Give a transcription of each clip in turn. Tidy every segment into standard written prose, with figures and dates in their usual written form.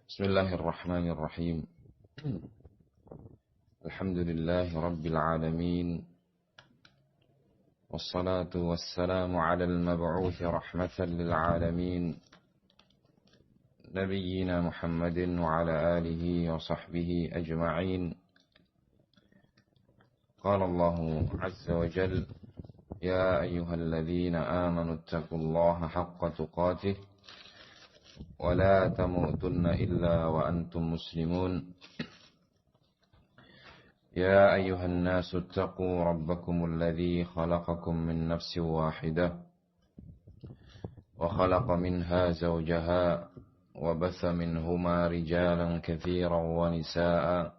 Bismillahirrahmanirrahim. Alhamdulillahi Rabbil Alamin. Wassalatu wassalamu ala al-mab'uthi rahmatan lil alamin. Nabiyyina Muhammadin wa ala alihi wa sahbihi ajma'in. Qala Allahu azza wa jal, Ya ayyuhalladzina amanu ittaqullaha haqqa tuqatih wa la tamutunna illa wa antum muslimun. يا أيها الناس اتقوا ربكم الذي خلقكم من نفس واحدة وخلق منها زوجها وبث منهما رجالا كثيرا ونساء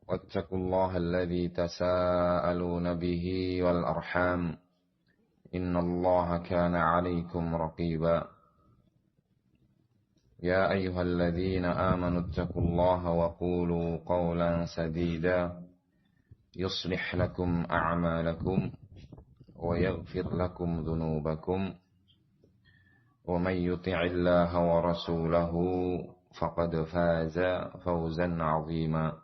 واتقوا الله الذي تساءلون به والأرحام إن الله كان عليكم رقيبا يا أيها الذين آمنوا اتقوا الله وقولوا قولا سديدا يصلح لكم أعمالكم ويغفر لكم ذنوبكم ومن يطع الله ورسوله فقد فاز فوزا عظيما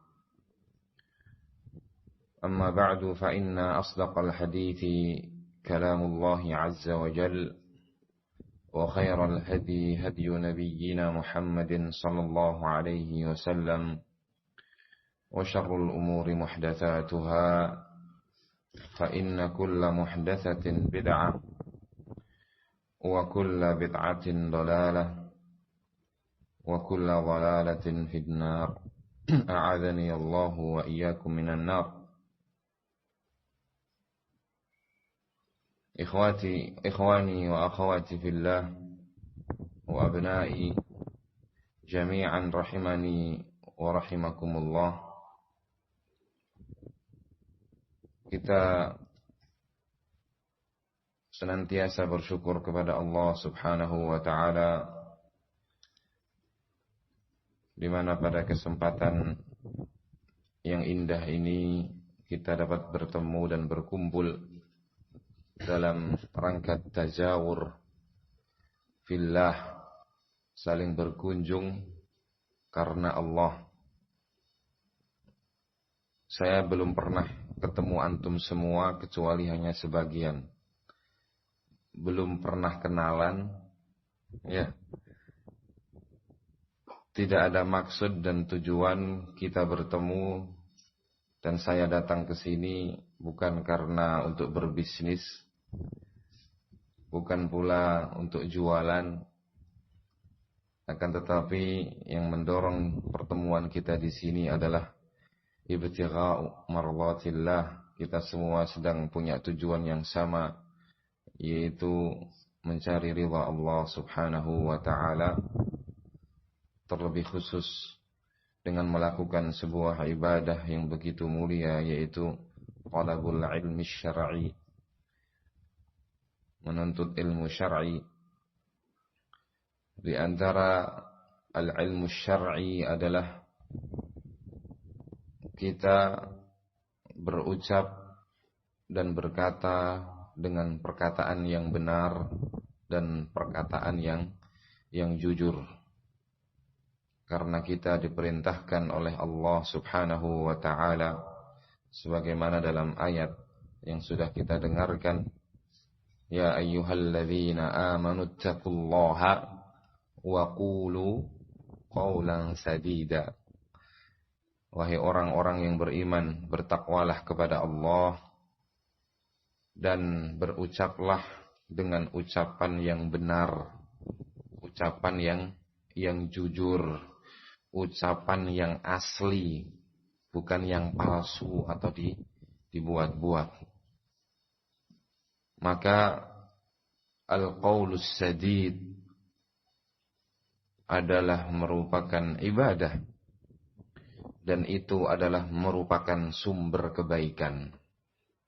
أما بعد فإن أصدق الحديث كلام الله عز وجل وخير الهدي هدي نبينا محمد صلى الله عليه وسلم وشر الأمور محدثاتها فإن كل محدثة بدعة وكل بدعة ضلالة وكل ضلالة في النار أعاذني الله وإياكم من النار. إخواني وأخواتي في الله وأبنائي جميعا رحمني ورحمكم الله. Kita senantiasa bersyukur kepada Allah Subhanahu wa Ta'ala, di mana pada kesempatan yang indah ini kita dapat bertemu dan berkumpul dalam rangka tazawur fillah, saling berkunjung karena Allah. Saya belum pernah ketemu antum semua kecuali hanya sebagian. Belum pernah kenalan, ya. Tidak ada maksud dan tujuan kita bertemu, dan saya datang ke sini bukan karena untuk berbisnis, bukan pula untuk jualan, akan tetapi yang mendorong pertemuan kita di sini adalah ibtigha'u mardatillah. Kita semua sedang punya tujuan yang sama, yaitu mencari ridha Allah Subhanahu wa Ta'ala, terlebih khusus dengan melakukan sebuah ibadah yang begitu mulia, yaitu talabul ilmi syar'i, menuntut ilmu syar'i. Di antara al-ilmu syar'i adalah kita berucap dan berkata dengan perkataan yang benar dan perkataan yang jujur. Karena kita diperintahkan oleh Allah Subhanahu wa Ta'ala sebagaimana dalam ayat yang sudah kita dengarkan, Ya ayyuhalladzina amanu ittaqullaha wa qulu qawlan sadida. Wahai orang-orang yang beriman, bertakwalah kepada Allah dan berucaplah dengan ucapan yang benar, ucapan yang jujur, ucapan yang asli, bukan yang palsu atau dibuat-buat. Maka al-qaulus sadid adalah merupakan ibadah, dan itu adalah merupakan sumber kebaikan.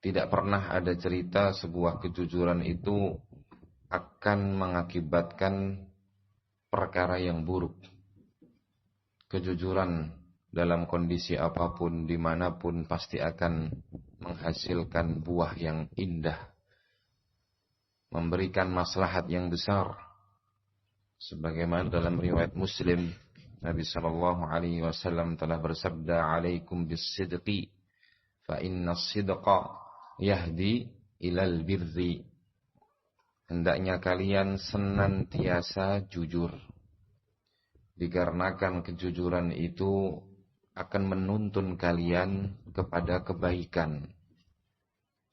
Tidak pernah ada cerita sebuah kejujuran itu akan mengakibatkan perkara yang buruk. Kejujuran dalam kondisi apapun, dimanapun, pasti akan menghasilkan buah yang indah, memberikan maslahat yang besar. Sebagaimana dalam riwayat Muslim Nabi sallallahu alaihi wasallam telah bersabda, "Alaikum bis-sidqi, fa inna as-sidqa yahdi ilal birri." Hendaknya kalian senantiasa jujur, dikarenakan kejujuran itu akan menuntun kalian kepada kebaikan.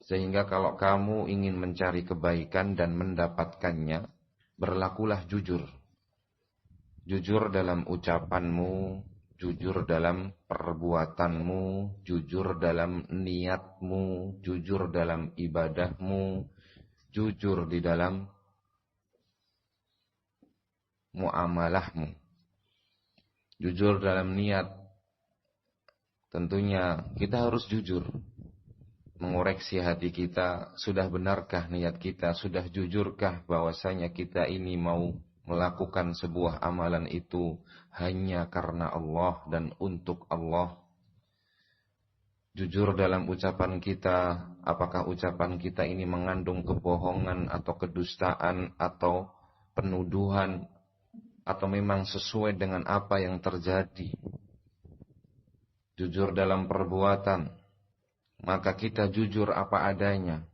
Sehingga kalau kamu ingin mencari kebaikan dan mendapatkannya, berlakulah jujur. Jujur dalam ucapanmu, jujur dalam perbuatanmu, jujur dalam niatmu, jujur dalam ibadahmu, jujur di dalam muamalahmu. Jujur dalam niat. Tentunya kita harus jujur. Mengoreksi hati kita, sudah benarkah niat kita, sudah jujurkah bahwasanya kita ini mau melakukan sebuah amalan itu hanya karena Allah dan untuk Allah. Jujur dalam ucapan kita, apakah ucapan kita ini mengandung kebohongan atau kedustaan atau penuduhan, atau memang sesuai dengan apa yang terjadi. Jujur dalam perbuatan, maka kita jujur apa adanya,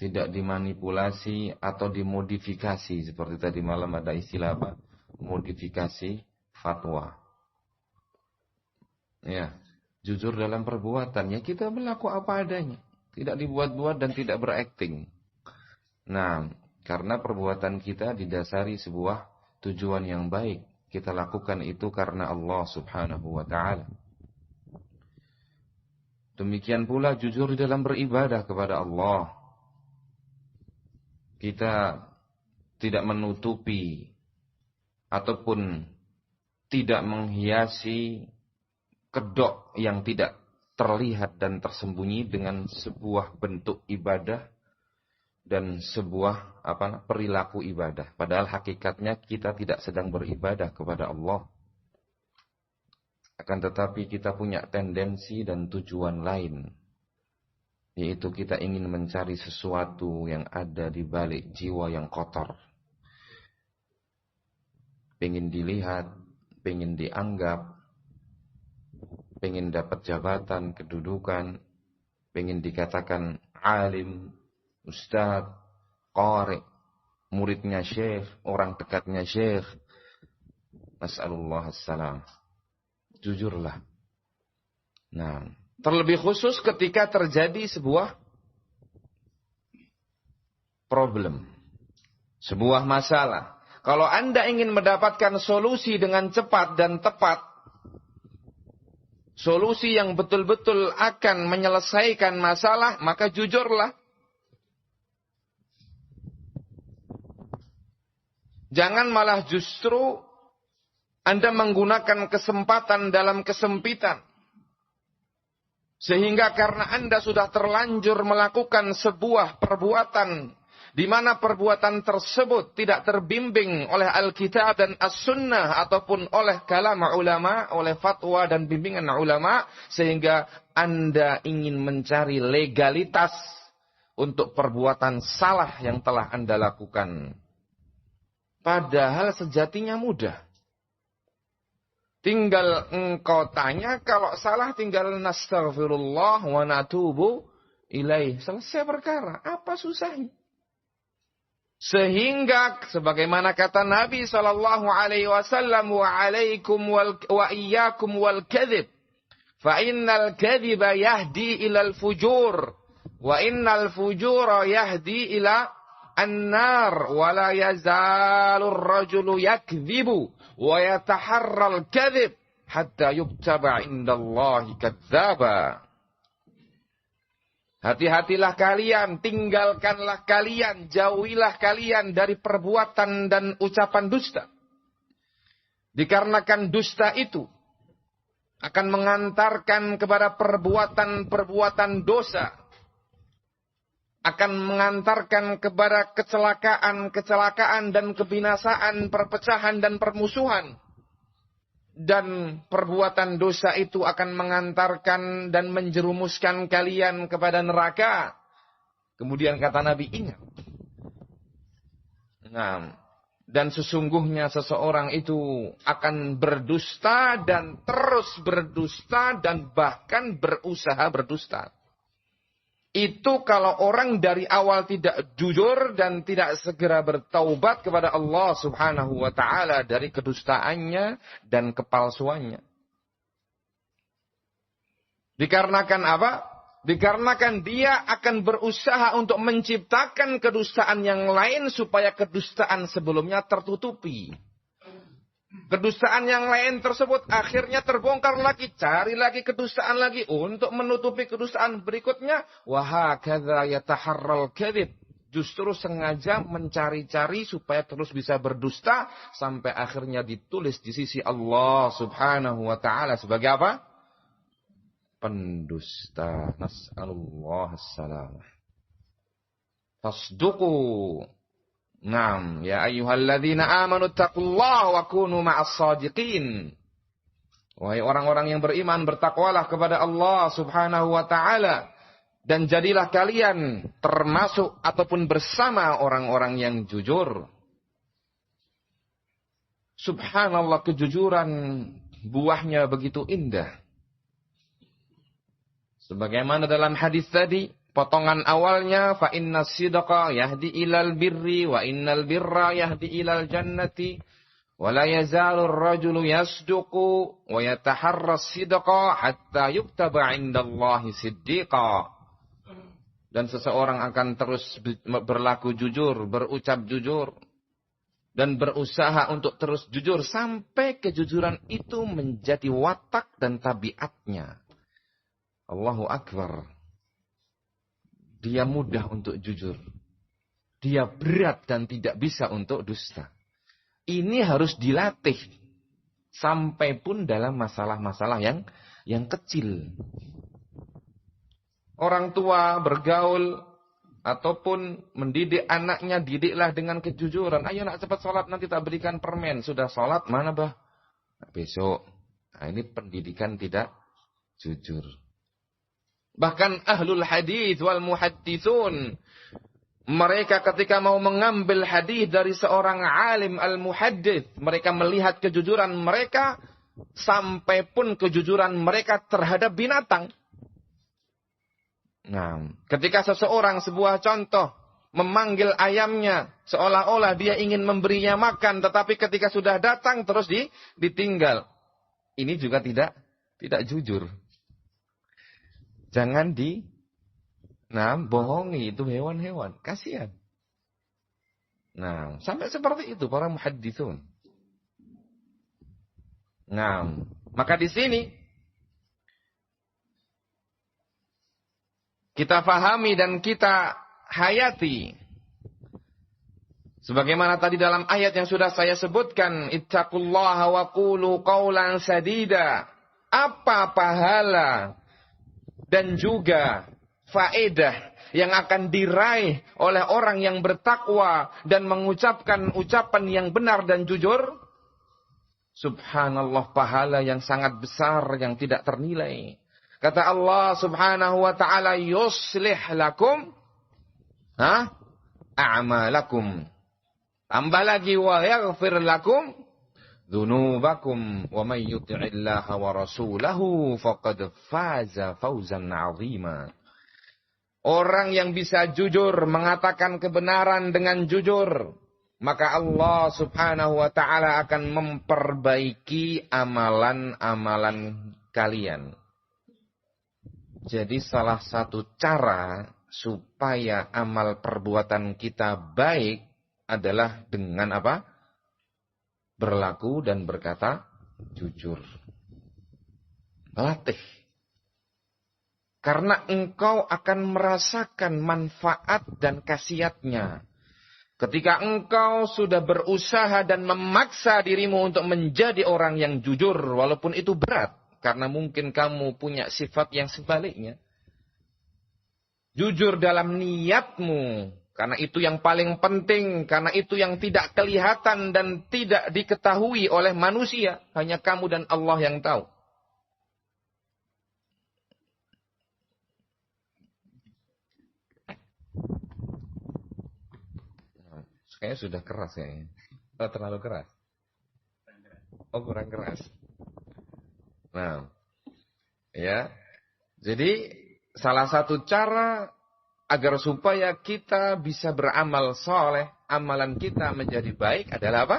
tidak dimanipulasi atau dimodifikasi. Seperti tadi malam ada istilah apa? Modifikasi fatwa. Ya, jujur dalam perbuatannya kita berlaku apa adanya, tidak dibuat-buat dan tidak berakting. Nah, karena perbuatan kita didasari sebuah tujuan yang baik, kita lakukan itu karena Allah Subhanahu wa taala. Demikian pula jujur di dalam beribadah kepada Allah. Kita tidak menutupi ataupun tidak menghiasi kedok yang tidak terlihat dan tersembunyi dengan sebuah bentuk ibadah dan sebuah perilaku ibadah. Padahal hakikatnya kita tidak sedang beribadah kepada Allah. Akan tetapi kita punya tendensi dan tujuan lain, yaitu kita ingin mencari sesuatu yang ada di balik jiwa yang kotor. Pengen dilihat, pengen dianggap, pengen dapat jabatan, kedudukan, pengen dikatakan alim, ustadz, qari, muridnya syekh, orang dekatnya syekh. Nas'alullah as-salam. Jujurlah. Nah, terlebih khusus ketika terjadi sebuah problem, sebuah masalah. Kalau Anda ingin mendapatkan solusi dengan cepat dan tepat, solusi yang betul-betul akan menyelesaikan masalah, maka jujurlah. Jangan malah justru Anda menggunakan kesempatan dalam kesempitan. Sehingga karena Anda sudah terlanjur melakukan sebuah perbuatan, di mana perbuatan tersebut tidak terbimbing oleh Alkitab dan As-Sunnah, ataupun oleh kalam ulama, oleh fatwa dan bimbingan ulama, sehingga Anda ingin mencari legalitas untuk perbuatan salah yang telah Anda lakukan. Padahal sejatinya mudah. Tinggal engkau tanya, kalau salah tinggal nastaghfirullah wa natubu ilaih. Selesai perkara. Apa susahnya? Sehingga sebagaimana kata Nabi sallallahu alaihi wasallam, wa alaikum wa iyyakum wal kadhib. Fa innal kadhiba yahdi ilal fujur wa innal fujura yahdi ila an-nar wa la yazalu ar-rajulu yakdhibu wa yataharral kadhib hatta yuktaba indallahi kadzdzaba. Hati-hatilah kalian, tinggalkanlah kalian, jauhilah kalian dari perbuatan dan ucapan dusta. Dikarenakan dusta itu akan mengantarkan kepada perbuatan-perbuatan dosa, akan mengantarkan kepada kecelakaan dan kebinasaan, perpecahan dan permusuhan. Dan perbuatan dosa itu akan mengantarkan dan menjerumuskan kalian kepada neraka. Kemudian kata Nabi, ingat. Nah, Dan sesungguhnya seseorang itu akan berdusta dan terus berdusta dan bahkan berusaha berdusta. Itu kalau orang dari awal tidak jujur dan tidak segera bertaubat kepada Allah Subhanahu wa taala dari kedustaannya dan kepalsuannya. Dikarenakan apa? Dikarenakan dia akan berusaha untuk menciptakan kedustaan yang lain supaya kedustaan sebelumnya tertutupi. Kedustaan yang lain tersebut akhirnya terbongkar lagi, cari lagi kedustaan lagi untuk menutupi kedustaan berikutnya. Wa hakadza yataharral kadzib. Justru sengaja mencari-cari supaya terus bisa berdusta sampai akhirnya ditulis di sisi Allah Subhanahu wa taala sebagai apa? Pendusta. Nas'alullah as-salamah. Fasduqu. Naam, ya ayyuhalladzina amanu taqullaha wa kunu ma'as shadiqin. Wahai orang-orang yang beriman, bertakwalah kepada Allah Subhanahu wa taala dan jadilah kalian termasuk ataupun bersama orang-orang yang jujur. Subhanallah, kejujuran buahnya begitu indah. Sebagaimana dalam hadis tadi, potongan awalnya fa innas sidqa yahdi ilal birri wa innal birra yahdi ilal jannati wa la yazalu ar-rajulu yasduqu wa yataharra as-sidqa hatta yuktaba 'indallahi siddiqa. Dan seseorang akan terus berlaku jujur, berucap jujur dan berusaha untuk terus jujur sampai kejujuran itu menjadi watak dan tabiatnya. Allahu Akbar. Dia mudah untuk jujur. Dia berat dan tidak bisa untuk dusta. Ini harus dilatih. Sampai pun dalam masalah-masalah yang kecil. Orang tua bergaul ataupun mendidik anaknya, didiklah dengan kejujuran. Ayo nak cepat sholat, nanti tak berikan permen. Sudah sholat, mana bah? Besok. Nah, ini pendidikan tidak jujur. Bahkan ahlul hadis wal muhadditsun, mereka ketika mau mengambil hadis dari seorang alim al-muhaddits, mereka melihat kejujuran mereka sampai pun kejujuran mereka terhadap binatang. Nah, ketika seseorang, sebuah contoh, memanggil ayamnya seolah-olah dia ingin memberinya makan, tetapi ketika sudah datang terus ditinggal. Ini juga tidak jujur. Jangan bohongi itu hewan-hewan. Kasihan. Nah, sampai seperti itu para muhadditsun. Nah, maka di sini kita fahami dan kita hayati. Sebagaimana tadi dalam ayat yang sudah saya sebutkan, ittaqullaha wa qulu qawlan sadida. Apa pahala dan juga faedah yang akan diraih oleh orang yang bertakwa dan mengucapkan ucapan yang benar dan jujur? Subhanallah, pahala yang sangat besar yang tidak ternilai. Kata Allah Subhanahu wa taala, yuslih lakum a'malakum. Tambah lagi, wa yaghfir lakum dzunubakum wa may yuti'illaha wa rasulahu faqad faza fawzan 'azima. Orang yang bisa jujur, mengatakan kebenaran dengan jujur, maka Allah Subhanahu wa taala akan memperbaiki amalan-amalan kalian. Jadi salah satu cara supaya amal perbuatan kita baik adalah dengan apa? Berlaku dan berkata jujur. Latih. Karena engkau akan merasakan manfaat dan khasiatnya. Ketika engkau sudah berusaha dan memaksa dirimu untuk menjadi orang yang jujur, walaupun itu berat. Karena mungkin kamu punya sifat yang sebaliknya. Jujur dalam niatmu. Karena itu yang paling penting. Karena itu yang tidak kelihatan dan tidak diketahui oleh manusia. Hanya kamu dan Allah yang tahu. Kayaknya sudah keras ya. Oh, terlalu keras. Oh, kurang keras. Nah, ya. Jadi salah satu cara agar supaya kita bisa beramal soleh, amalan kita menjadi baik adalah apa?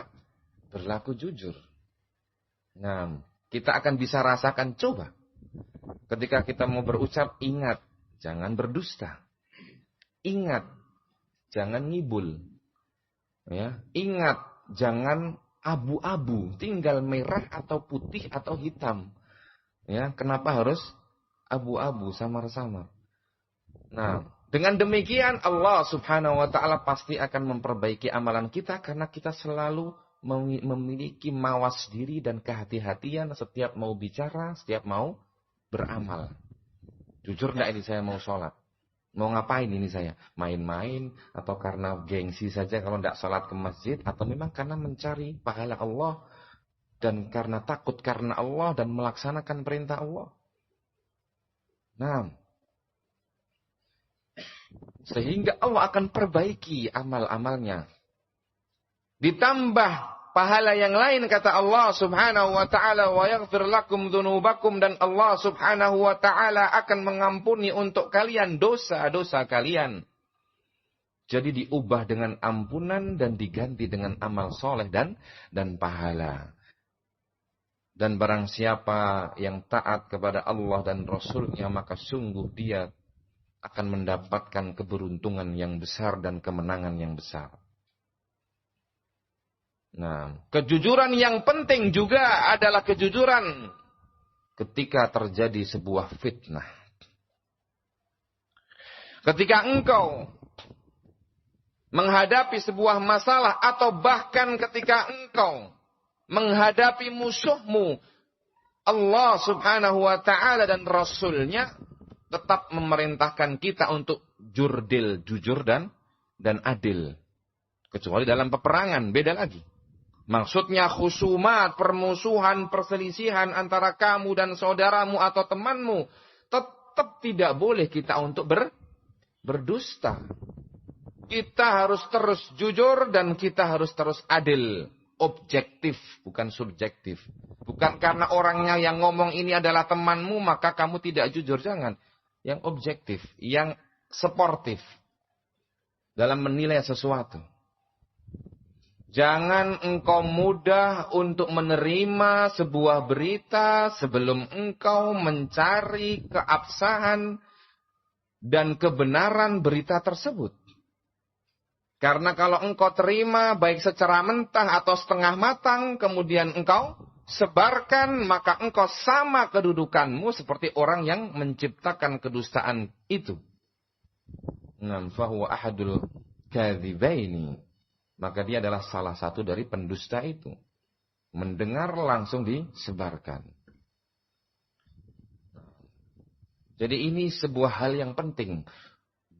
Berlaku jujur. Nah, kita akan bisa rasakan, coba. Ketika kita mau berucap, ingat, jangan berdusta. Ingat, jangan ngibul. Ya, ingat, jangan abu-abu, tinggal merah atau putih atau hitam. Ya, kenapa harus abu-abu samar-samar? Nah, dengan demikian Allah Subhanahu wa taala pasti akan memperbaiki amalan kita karena kita selalu memiliki mawas diri dan kehati-hatian setiap mau bicara, setiap mau beramal. Jujur enggak ini saya mau sholat? Mau ngapain ini saya? Main-main atau karena gengsi saja kalau enggak sholat ke masjid atau memang karena mencari pahala Allah dan karena takut karena Allah dan melaksanakan perintah Allah. Nah, sehingga Allah akan perbaiki amal-amalnya. Ditambah pahala yang lain kata Allah Subhanahu wa taala, wa yaghfir lakum dzunubakum, dan Allah Subhanahu wa taala akan mengampuni untuk kalian dosa-dosa kalian. Jadi diubah dengan ampunan dan diganti dengan amal soleh dan pahala. Dan barang siapa yang taat kepada Allah dan Rasul-Nya, maka sungguh dia akan mendapatkan keberuntungan yang besar dan kemenangan yang besar. Nah, kejujuran yang penting juga adalah kejujuran ketika terjadi sebuah fitnah. Ketika engkau menghadapi sebuah masalah atau bahkan ketika engkau menghadapi musuhmu, Allah Subhanahu wa taala dan Rasul-Nya tetap memerintahkan kita untuk jujur dan adil. Kecuali dalam peperangan, beda lagi. Maksudnya khusumat, permusuhan, perselisihan antara kamu dan saudaramu atau temanmu, tetap tidak boleh kita untuk berdusta. Kita harus terus jujur dan kita harus terus adil. Objektif, bukan subjektif. Bukan karena orangnya yang ngomong ini adalah temanmu, maka kamu tidak jujur. Jangan. Yang objektif, yang sportif dalam menilai sesuatu. Jangan engkau mudah untuk menerima sebuah berita sebelum engkau mencari keabsahan dan kebenaran berita tersebut. Karena kalau engkau terima baik secara mentah atau setengah matang, kemudian engkau sebarkan, maka engkau sama kedudukanmu seperti orang yang menciptakan kedustaan itu. Nam fahuwa ahadul kadzibaini. Maka dia adalah salah satu dari pendusta itu. Mendengar langsung disebarkan. Jadi ini sebuah hal yang penting.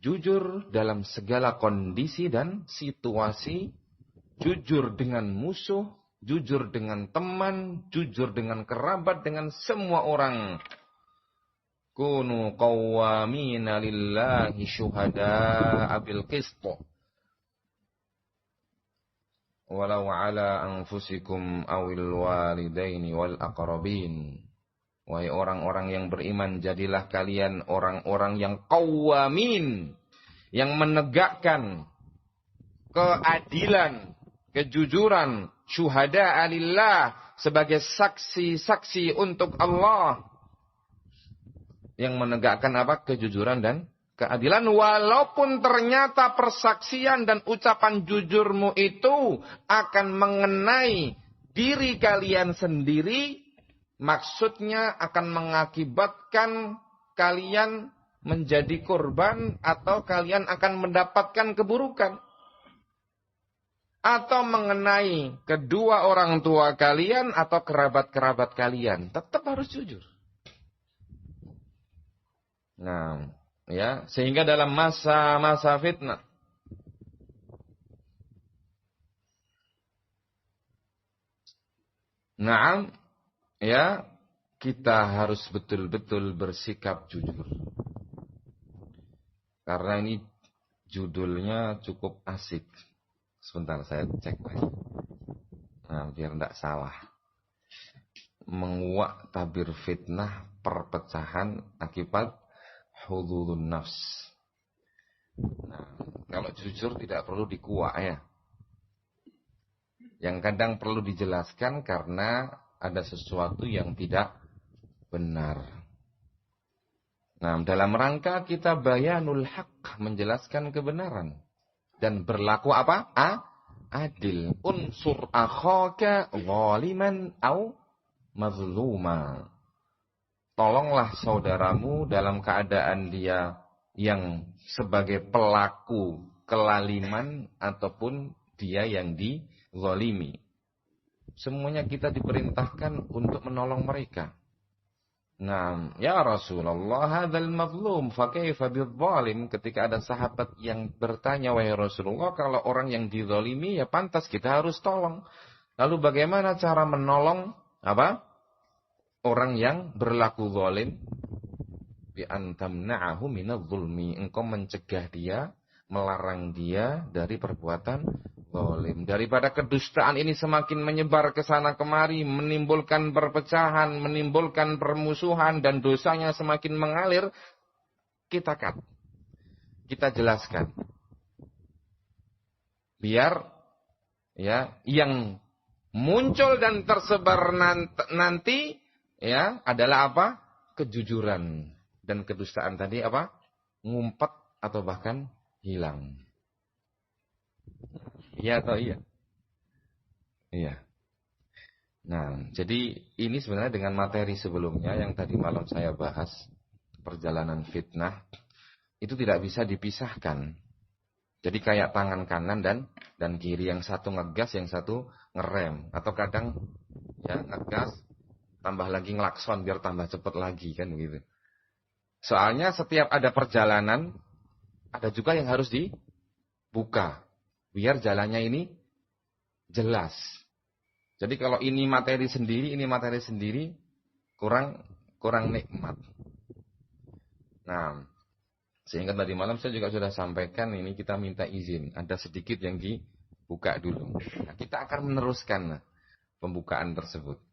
Jujur dalam segala kondisi dan situasi. Jujur dengan musuh. Jujur dengan teman. Jujur dengan kerabat. Dengan semua orang. Kunu qawwamina lillahi syuhada'a bil qist. Walau ala anfusikum awil walidaini wal aqrabin. Wahai orang-orang yang beriman, jadilah kalian orang-orang yang qawamin, yang menegakkan keadilan, kejujuran, syuhada alillah, sebagai saksi-saksi untuk Allah. Yang menegakkan apa? Kejujuran dan keadilan, walaupun ternyata persaksian dan ucapan jujurmu itu akan mengenai diri kalian sendiri, maksudnya akan mengakibatkan kalian menjadi korban atau kalian akan mendapatkan keburukan. Atau mengenai kedua orang tua kalian atau kerabat-kerabat kalian, tetap harus jujur. Nah, ya, sehingga dalam masa-masa fitnah Naam, ya, kita harus betul-betul bersikap jujur. Karena ini judulnya cukup asik. Sebentar saya cek lagi. Nah, biar tidak salah. Menguak tabir fitnah perpecahan akibat hududun nafs. Nah, kalau jujur tidak perlu dikuak ya. Yang kadang perlu dijelaskan karena ada sesuatu yang tidak benar. Nah, dalam rangka kita bayanul haq, menjelaskan kebenaran. Dan berlaku apa? Adil. Unsur akhaka zaliman au mazluma. Tolonglah saudaramu dalam keadaan dia yang sebagai pelaku kelaliman ataupun dia yang dizalimi. Semuanya kita diperintahkan untuk menolong mereka. Nah, ya Rasulullah, hadzal mazlum fa kaifa bidzalim. Ketika ada sahabat yang bertanya, wahai Rasulullah, kalau orang yang dizalimi ya pantas kita harus tolong. Lalu bagaimana cara menolong apa? Orang yang berlaku zalim? Bi an tamna'ahu minadh-dhulmi. Engkau mencegah dia, melarang dia dari perbuatan zalim. Daripada kedustaan ini semakin menyebar ke sana kemari, menimbulkan perpecahan, menimbulkan permusuhan, dan dosanya semakin mengalir, kita jelaskan. Biar ya yang muncul dan tersebar nanti ya adalah apa? Kejujuran. Dan kedustaan tadi apa? Ngumpet atau bahkan hilang. Iya atau iya? Iya. Nah, jadi ini sebenarnya dengan materi sebelumnya yang tadi malam saya bahas, perjalanan fitnah, itu tidak bisa dipisahkan. Jadi kayak tangan kanan dan kiri, yang satu ngegas, yang satu ngerem. Atau kadang ya ngegas, tambah lagi ngelakson biar tambah cepat lagi kan begitu. Soalnya setiap ada perjalanan, ada juga yang harus dibuka. Biar jalannya ini jelas. Jadi kalau ini materi sendiri, kurang nikmat. Nah, sehingga tadi malam saya juga sudah sampaikan, ini kita minta izin. Ada sedikit yang dibuka dulu. Nah, kita akan meneruskan pembukaan tersebut.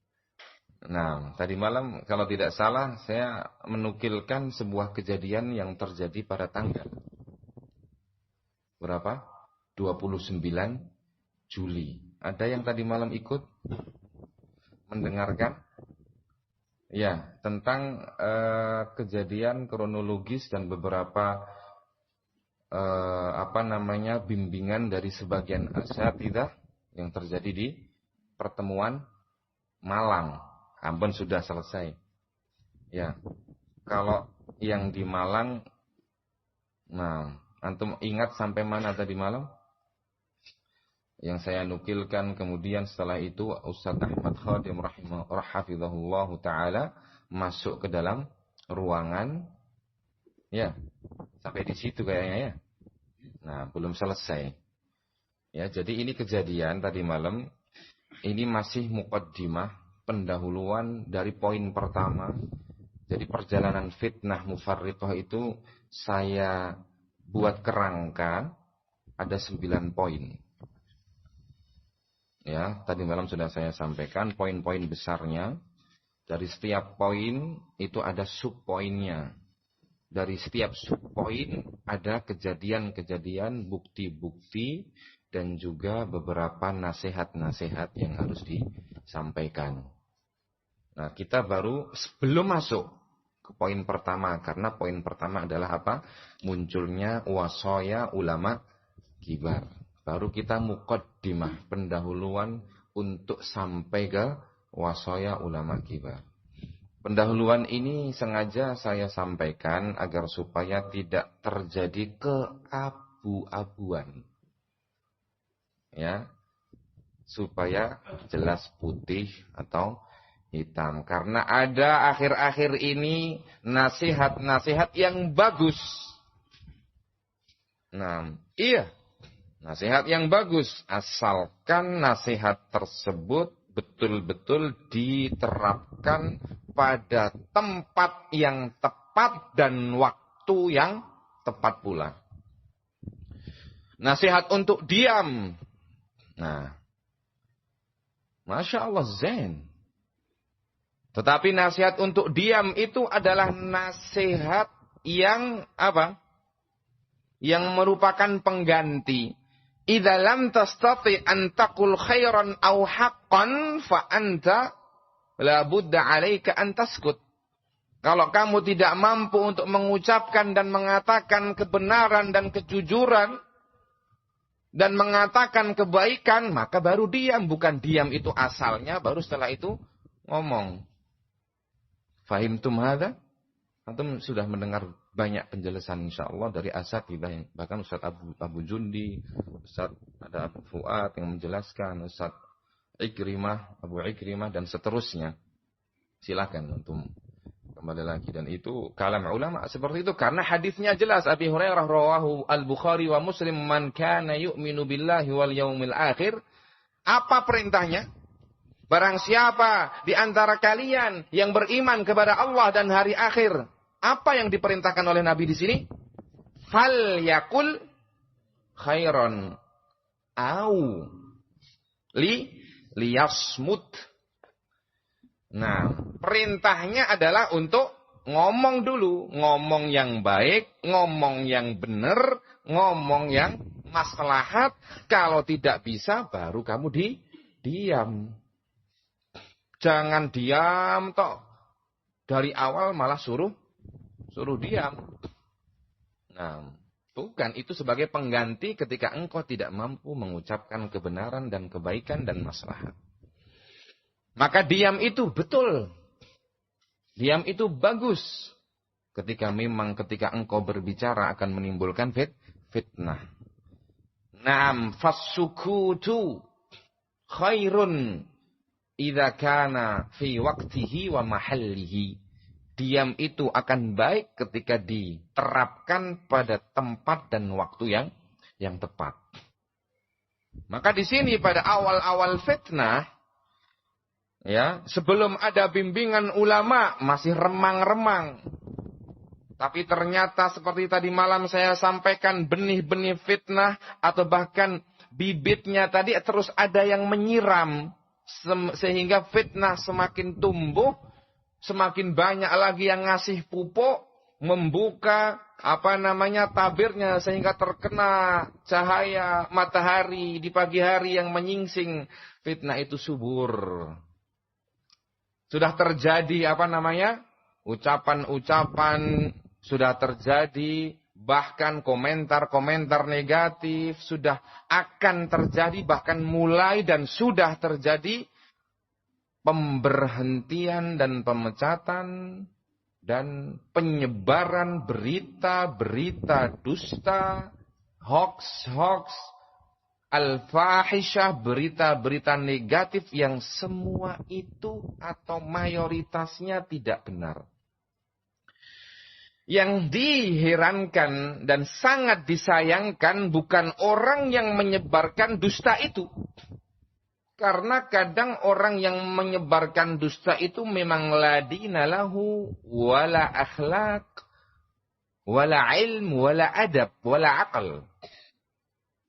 Nah, tadi malam kalau tidak salah saya menukilkan sebuah kejadian yang terjadi pada tanggal berapa? 29 Juli. Ada yang tadi malam ikut mendengarkan? Ya, tentang kejadian kronologis dan beberapa bimbingan dari sebagian asatidzah yang terjadi di pertemuan Malang. Ambon sudah selesai. Ya. Kalau yang di Malang, nah, antum ingat sampai mana tadi malam? Yang saya nukilkan, kemudian setelah itu Ustaz Ahmad Khadim rahimahullahu taala masuk ke dalam ruangan. Ya, sampai di situ kayaknya ya. Nah, belum selesai. Ya, jadi ini kejadian tadi malam. Ini masih muqaddimah, pendahuluan dari poin pertama. Jadi perjalanan fitnah mufarriqah itu saya buat kerangka ada 9 poin. Ya, tadi malam sudah saya sampaikan poin-poin besarnya. Dari setiap poin itu ada subpoinnya. Dari setiap subpoin ada kejadian-kejadian, bukti-bukti, dan juga beberapa nasihat-nasihat yang harus disampaikan. Nah, kita baru sebelum masuk ke poin pertama, karena poin pertama adalah apa? Munculnya wasaya ulama kibar. Baru kita muqaddimah, pendahuluan untuk sampai ke wasaya ulama kibar. Pendahuluan ini sengaja saya sampaikan agar supaya tidak terjadi keabu-abuan. Ya. Supaya jelas putih atau hitam. Karena ada akhir-akhir ini nasihat-nasihat yang bagus. Nah, iya. Nasihat yang bagus, asalkan nasihat tersebut betul-betul diterapkan pada tempat yang tepat dan waktu yang tepat pula. Nasihat untuk diam. Nah, Masya Allah, zen. Tetapi nasihat untuk diam itu adalah nasihat yang apa? Yang merupakan pengganti. Idza lam tastati an taqul khairan aw haqqan fa anta la budda 'alaika an taskut. Kalau kamu tidak mampu untuk mengucapkan dan mengatakan kebenaran dan kejujuran dan mengatakan kebaikan, maka baru diam. Bukan diam itu asalnya, baru setelah itu ngomong. Fahimtum hadza? Antum sudah mendengar banyak penjelasan insyaallah dari asatidzah, bahkan Ustaz Abu Jundi, Ustaz ada Abu Fuad yang menjelaskan, Ustaz Abu Ikrimah dan seterusnya. Silakan antum kembali lagi, dan itu kalam ulama seperti itu karena hadisnya jelas. Abi Hurairah rawahu Al-Bukhari wa Muslim, man kana yu'minu billahi wal yaumil akhir. Apa perintahnya? Barang siapa di antara kalian yang beriman kepada Allah dan hari akhir, apa yang diperintahkan oleh Nabi di sini? Fal yakul khairan au liyasmut. Nah, perintahnya adalah untuk ngomong dulu, ngomong yang baik, ngomong yang benar, ngomong yang maslahat. Kalau tidak bisa, baru kamu diam. Jangan diam toh. Dari awal malah suruh diam. Nah, bukan itu sebagai pengganti ketika engkau tidak mampu mengucapkan kebenaran dan kebaikan dan maslahat. Maka diam itu betul. Diam itu bagus. Ketika engkau berbicara akan menimbulkan fitnah. Naam fasukutu khairun idza kana fi waqtihi wa mahallihi. Diam itu akan baik ketika diterapkan pada tempat dan waktu yang tepat. Maka di sini pada awal-awal fitnah, ya, sebelum ada bimbingan ulama masih remang-remang. Tapi ternyata seperti tadi malam saya sampaikan, benih-benih fitnah atau bahkan bibitnya tadi terus ada yang menyiram sehingga fitnah semakin tumbuh, semakin banyak lagi yang ngasih pupuk, membuka tabirnya sehingga terkena cahaya matahari di pagi hari yang menyingsing. Fitnah itu subur. Sudah terjadi ucapan-ucapan, sudah terjadi bahkan komentar-komentar negatif, sudah akan terjadi bahkan mulai dan sudah terjadi pemberhentian dan pemecatan dan penyebaran berita-berita dusta, hoax-hoax, al-fahishah, berita-berita negatif yang semua itu atau mayoritasnya tidak benar. Yang diherankan dan sangat disayangkan bukan orang yang menyebarkan dusta itu. Karena kadang orang yang menyebarkan dusta itu memang la dina lahu, wala akhlaq, wala ilm, wala adab, wala aql.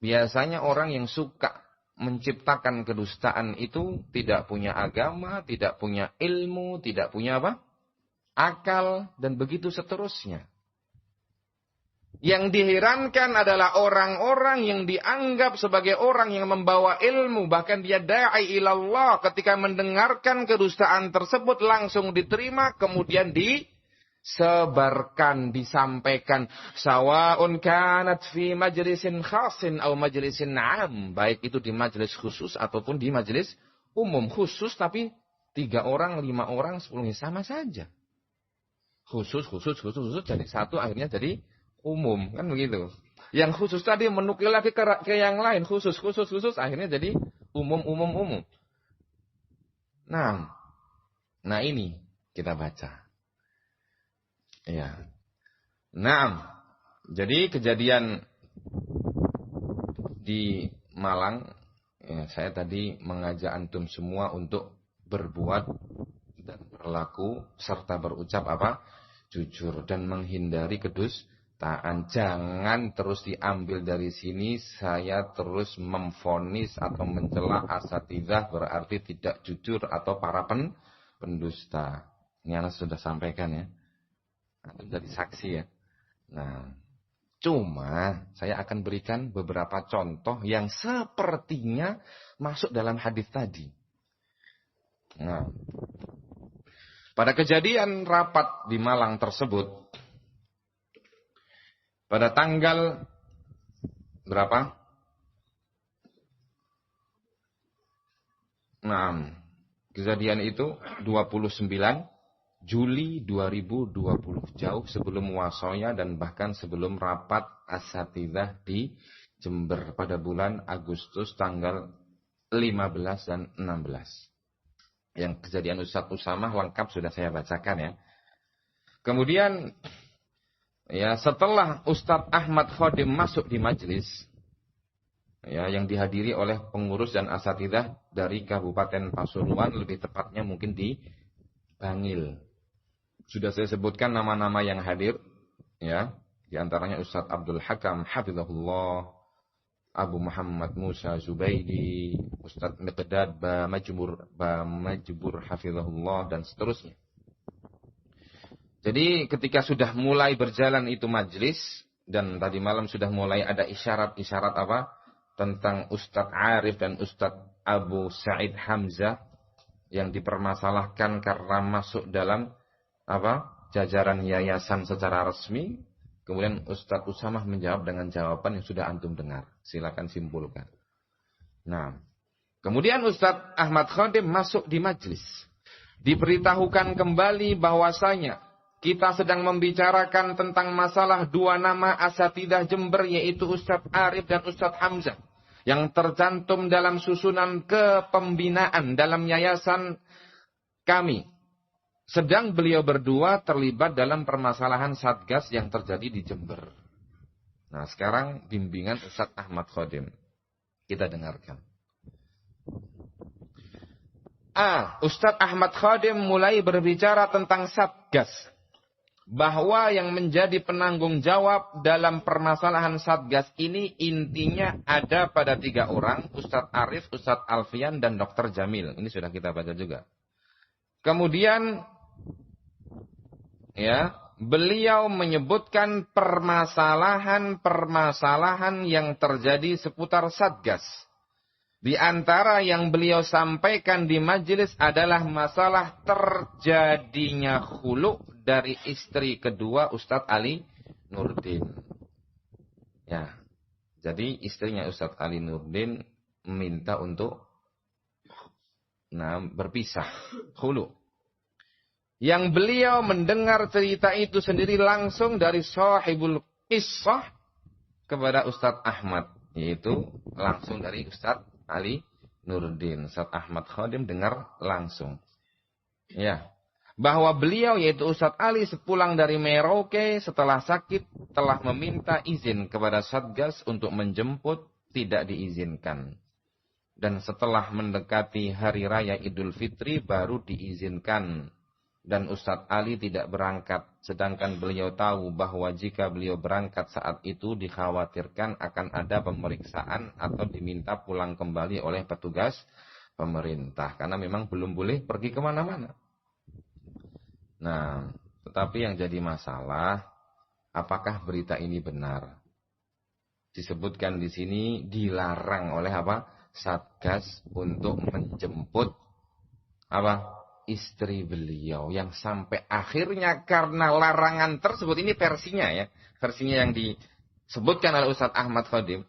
Biasanya orang yang suka menciptakan kedustaan itu tidak punya agama, tidak punya ilmu, tidak punya akal, dan begitu seterusnya. Yang diherankan adalah orang-orang yang dianggap sebagai orang yang membawa ilmu, bahkan dia da'i ilallah, ketika mendengarkan kedustaan tersebut langsung diterima, kemudian disebarkan, disampaikan. Sawa'un kanat fi majlisin khasin atau majlisin 'am, baik itu di majelis khusus ataupun di majelis umum. Khusus tapi 3 orang, 5 orang, 10 sama saja. Khusus jadi satu, akhirnya jadi umum, kan begitu. Yang khusus tadi menukil lagi ke yang lain, khusus, akhirnya jadi umum. Nah ini kita baca. Ya. Nah, jadi kejadian di Malang, ya, saya tadi mengajak antum semua untuk berbuat dan berlaku serta berucap jujur dan menghindari pendustaan. Jangan terus diambil dari sini saya terus memvonis atau mencela asatidzah berarti tidak jujur atau para pendusta. Ini anak sudah sampaikan ya. Itu dari saksi ya. Nah, cuma saya akan berikan beberapa contoh yang sepertinya masuk dalam hadis tadi. Nah, pada kejadian rapat di Malang tersebut, pada tanggal berapa? 6. Kejadian itu 29 Juli 2020. Jauh sebelum wasoya dan bahkan sebelum rapat asatidzah di Jember pada bulan Agustus tanggal 15 dan 16. Yang kejadian Ustadz Usamah lengkap sudah saya bacakan ya. Kemudian ya setelah Ustadz Ahmad Khodim masuk di majelis ya yang dihadiri oleh pengurus dan asatidzah dari Kabupaten Pasuruan, lebih tepatnya mungkin di Bangil. Sudah saya sebutkan nama-nama yang hadir ya, di antaranya Ustadz Abdul Hakam hafizahullah, Abu Muhammad Musa Zubaidi, Ustadz Miqdad Ba Majbur hafizahullah dan seterusnya. Jadi ketika sudah mulai berjalan itu majlis dan tadi malam sudah mulai ada isyarat-isyarat apa tentang Ustadz Arif dan Ustadz Abu Said Hamzah yang dipermasalahkan karena masuk dalam jajaran yayasan secara resmi. Kemudian Ustadz Usamah menjawab dengan jawaban yang sudah antum dengar. Silakan simpulkan. Nah, kemudian Ustadz Ahmad Khodim masuk di majelis. Diberitahukan kembali bahwasanya kita sedang membicarakan tentang masalah dua nama asatidzah Jember, yaitu Ustadz Arif dan Ustadz Hamzah, yang tercantum dalam susunan kepembinaan dalam yayasan kami. Sedang beliau berdua terlibat dalam permasalahan Satgas yang terjadi di Jember. Nah, sekarang bimbingan Ustadz Ahmad Khodim. Kita dengarkan. Ustadz Ahmad Khodim mulai berbicara tentang Satgas. Bahwa yang menjadi penanggung jawab dalam permasalahan Satgas ini intinya ada pada 3 orang. Ustadz Arif, Ustadz Alfian, dan Dr. Jamil. Ini sudah kita baca juga. Kemudian ya, beliau menyebutkan permasalahan-permasalahan yang terjadi seputar Satgas. Di antara yang beliau sampaikan di majelis adalah masalah terjadinya khulu dari istri kedua Ustadz Ali Nurdin. Ya, jadi istrinya Ustadz Ali Nurdin meminta untuk berpisah, khulu. Yang beliau mendengar cerita itu sendiri langsung dari sahibul qissah kepada Ustadz Ahmad, yaitu langsung dari Ustadz Ali Nurdin. Ustadz Ahmad Khodim dengar langsung. Ya, bahwa beliau yaitu Ustadz Ali sepulang dari Merauke setelah sakit telah meminta izin kepada Satgas untuk menjemput, tidak diizinkan. Dan setelah mendekati hari raya Idul Fitri baru diizinkan. Dan Ustadz Ali tidak berangkat. Sedangkan beliau tahu bahwa jika beliau berangkat saat itu dikhawatirkan akan ada pemeriksaan atau diminta pulang kembali oleh petugas pemerintah. Karena memang belum boleh pergi kemana-mana. Nah, tetapi yang jadi masalah, apakah berita ini benar? Disebutkan di sini dilarang oleh Satgas untuk menjemput istri beliau, yang sampai akhirnya karena larangan tersebut, ini versinya ya, versinya yang disebutkan oleh Ustadz Ahmad Khodim,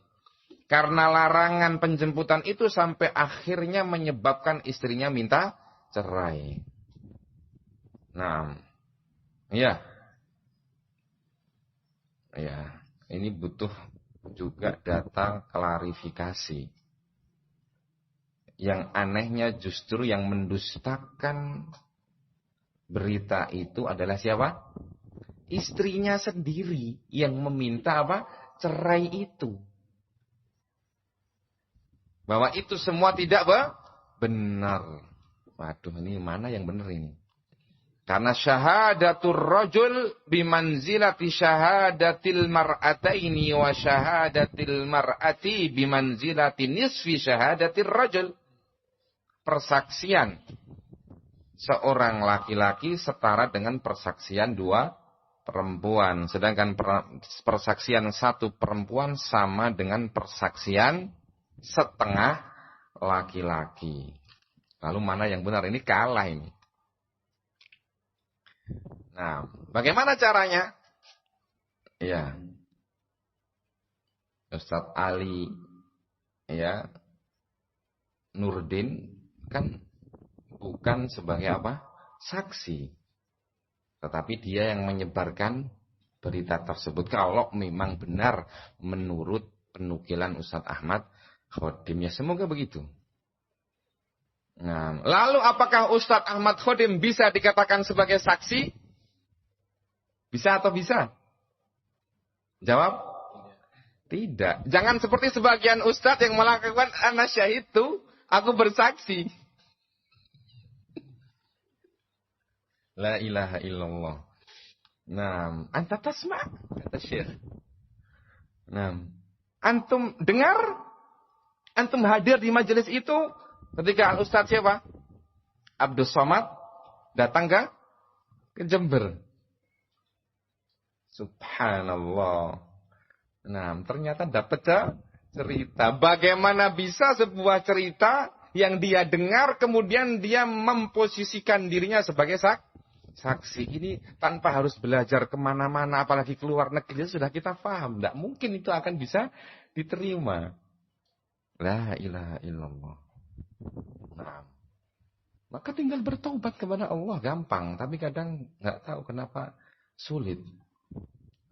karena larangan penjemputan itu sampai akhirnya menyebabkan istrinya minta cerai. Nah, ya, ini butuh juga data klarifikasi. Yang anehnya justru yang mendustakan berita itu adalah siapa? Istrinya sendiri yang meminta cerai itu. Bahwa itu semua tidak benar. Waduh, ini mana yang benar ini? Karena syahadatul rajul bimanzilati syahadatil mar'ataini wa syahadatil mar'ati bimanzilati nisfi syahadatil rajul. Persaksian seorang laki-laki setara dengan persaksian dua perempuan. Sedangkan persaksian satu perempuan sama dengan persaksian setengah laki-laki. Lalu mana yang benar? Ini kalah ini. Nah, bagaimana caranya? Ya, Ustadz Ali, ya, Nurdin kan bukan sebagai apa? Saksi. Tetapi dia yang menyebarkan berita tersebut. Kalau memang benar menurut penukilan Ustadz Ahmad Khodim. Ya semoga begitu. Nah, lalu apakah Ustadz Ahmad Khodim bisa dikatakan sebagai saksi? Bisa atau bisa? Jawab? Tidak. Jangan seperti sebagian Ustadz yang melakukan ana syahidtu, aku bersaksi. La ilaha illallah. Nah, anta tasma' kata Syekh. Nah, antum dengar, antum hadir di majelis itu ketika Ustadz siapa? Abdus Somad datang ke Jember. Subhanallah. Nah, ternyata dapat cerita. Bagaimana bisa sebuah cerita yang dia dengar kemudian dia memposisikan dirinya sebagai saksi. Ini tanpa harus belajar kemana-mana, apalagi keluar negeri, sudah kita paham. Tidak mungkin itu akan bisa diterima. La ilaha illallah. Nah, maka tinggal bertobat kepada Allah gampang, tapi kadang nggak tahu kenapa sulit.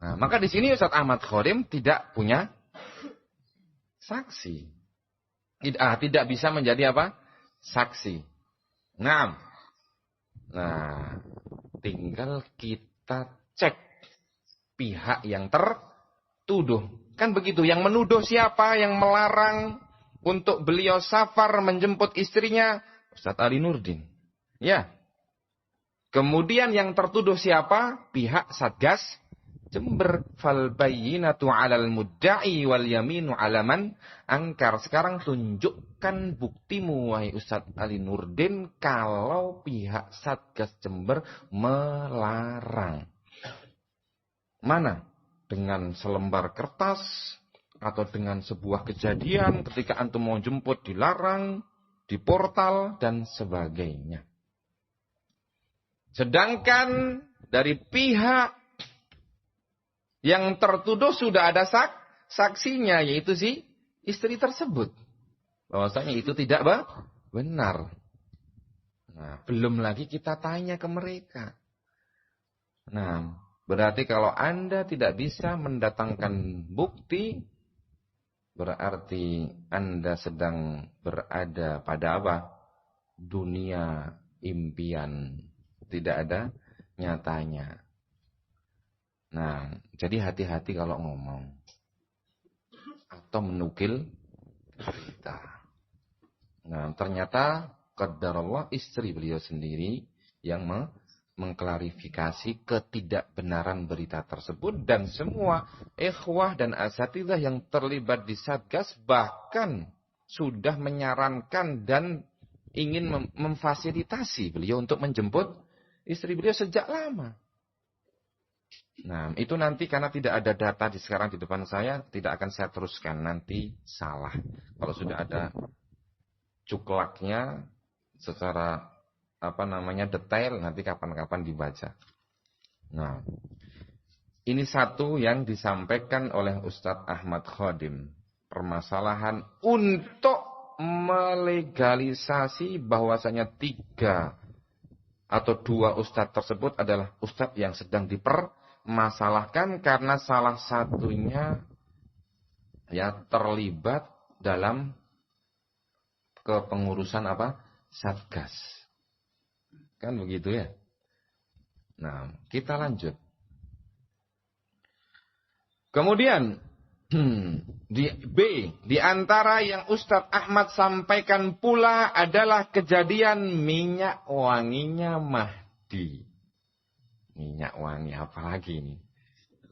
Nah, maka di sini Ustadz Ahmad Khodim tidak punya saksi, tidak bisa menjadi apa? Saksi. Nah, tinggal kita cek pihak yang tertuduh. Kan begitu, yang menuduh siapa, yang melarang untuk beliau safar menjemput istrinya, Ustadz Ali Nurdin. Ya. Kemudian yang tertuduh siapa? Pihak Satgas Jember. Fal bayyinatu 'alal mudda'i wal yaminu 'ala man angkar. Sekarang tunjukkan buktimu wahai Ustadz Ali Nurdin kalau pihak Satgas Jember melarang. Mana? Dengan selembar kertas atau dengan sebuah kejadian ketika antum mau jemput dilarang di portal dan sebagainya. Sedangkan dari pihak yang tertuduh sudah ada saksinya, yaitu si istri tersebut. Bahwasanya itu tidak benar. Nah, belum lagi kita tanya ke mereka. Nah, berarti kalau Anda tidak bisa mendatangkan bukti, berarti Anda sedang berada pada apa? Dunia impian. Tidak ada nyatanya. Nah, jadi hati-hati kalau ngomong atau menukil berita. Nah, ternyata qadarullah istri beliau sendiri yang mengklarifikasi ketidakbenaran berita tersebut, dan semua ikhwah dan asatidzah yang terlibat di Satgas bahkan sudah menyarankan dan ingin memfasilitasi beliau untuk menjemput istri beliau sejak lama. Nah, itu nanti karena tidak ada data sekarang di depan saya, tidak akan saya teruskan, nanti salah. Kalau sudah ada cuklaknya secara detail, nanti kapan-kapan dibaca. Nah, ini satu yang disampaikan oleh Ustadz Ahmad Khodim. Permasalahan untuk melegalisasi bahwasanya 3 atau 2 ustadz tersebut adalah ustadz yang sedang dipermasalahkan karena salah satunya ya terlibat dalam kepengurusan Satgas. Kan begitu ya. Nah, kita lanjut. Kemudian di antara yang Ustadz Ahmad sampaikan pula adalah kejadian minyak wanginya Mahdi. Minyak wangi apa lagi ini?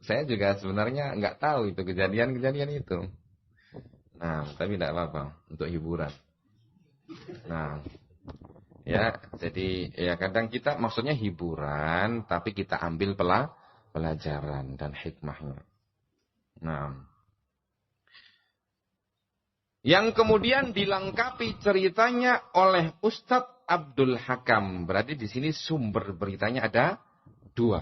Saya juga sebenarnya nggak tahu itu kejadian-kejadian itu. Nah, tapi tidak apa-apa untuk hiburan. Nah, ya, jadi ya kadang kita maksudnya hiburan, tapi kita ambil pelajaran dan hikmahnya. Nah, yang kemudian dilengkapi ceritanya oleh Ustadz Abdul Hakam. Berarti di sini sumber beritanya ada dua.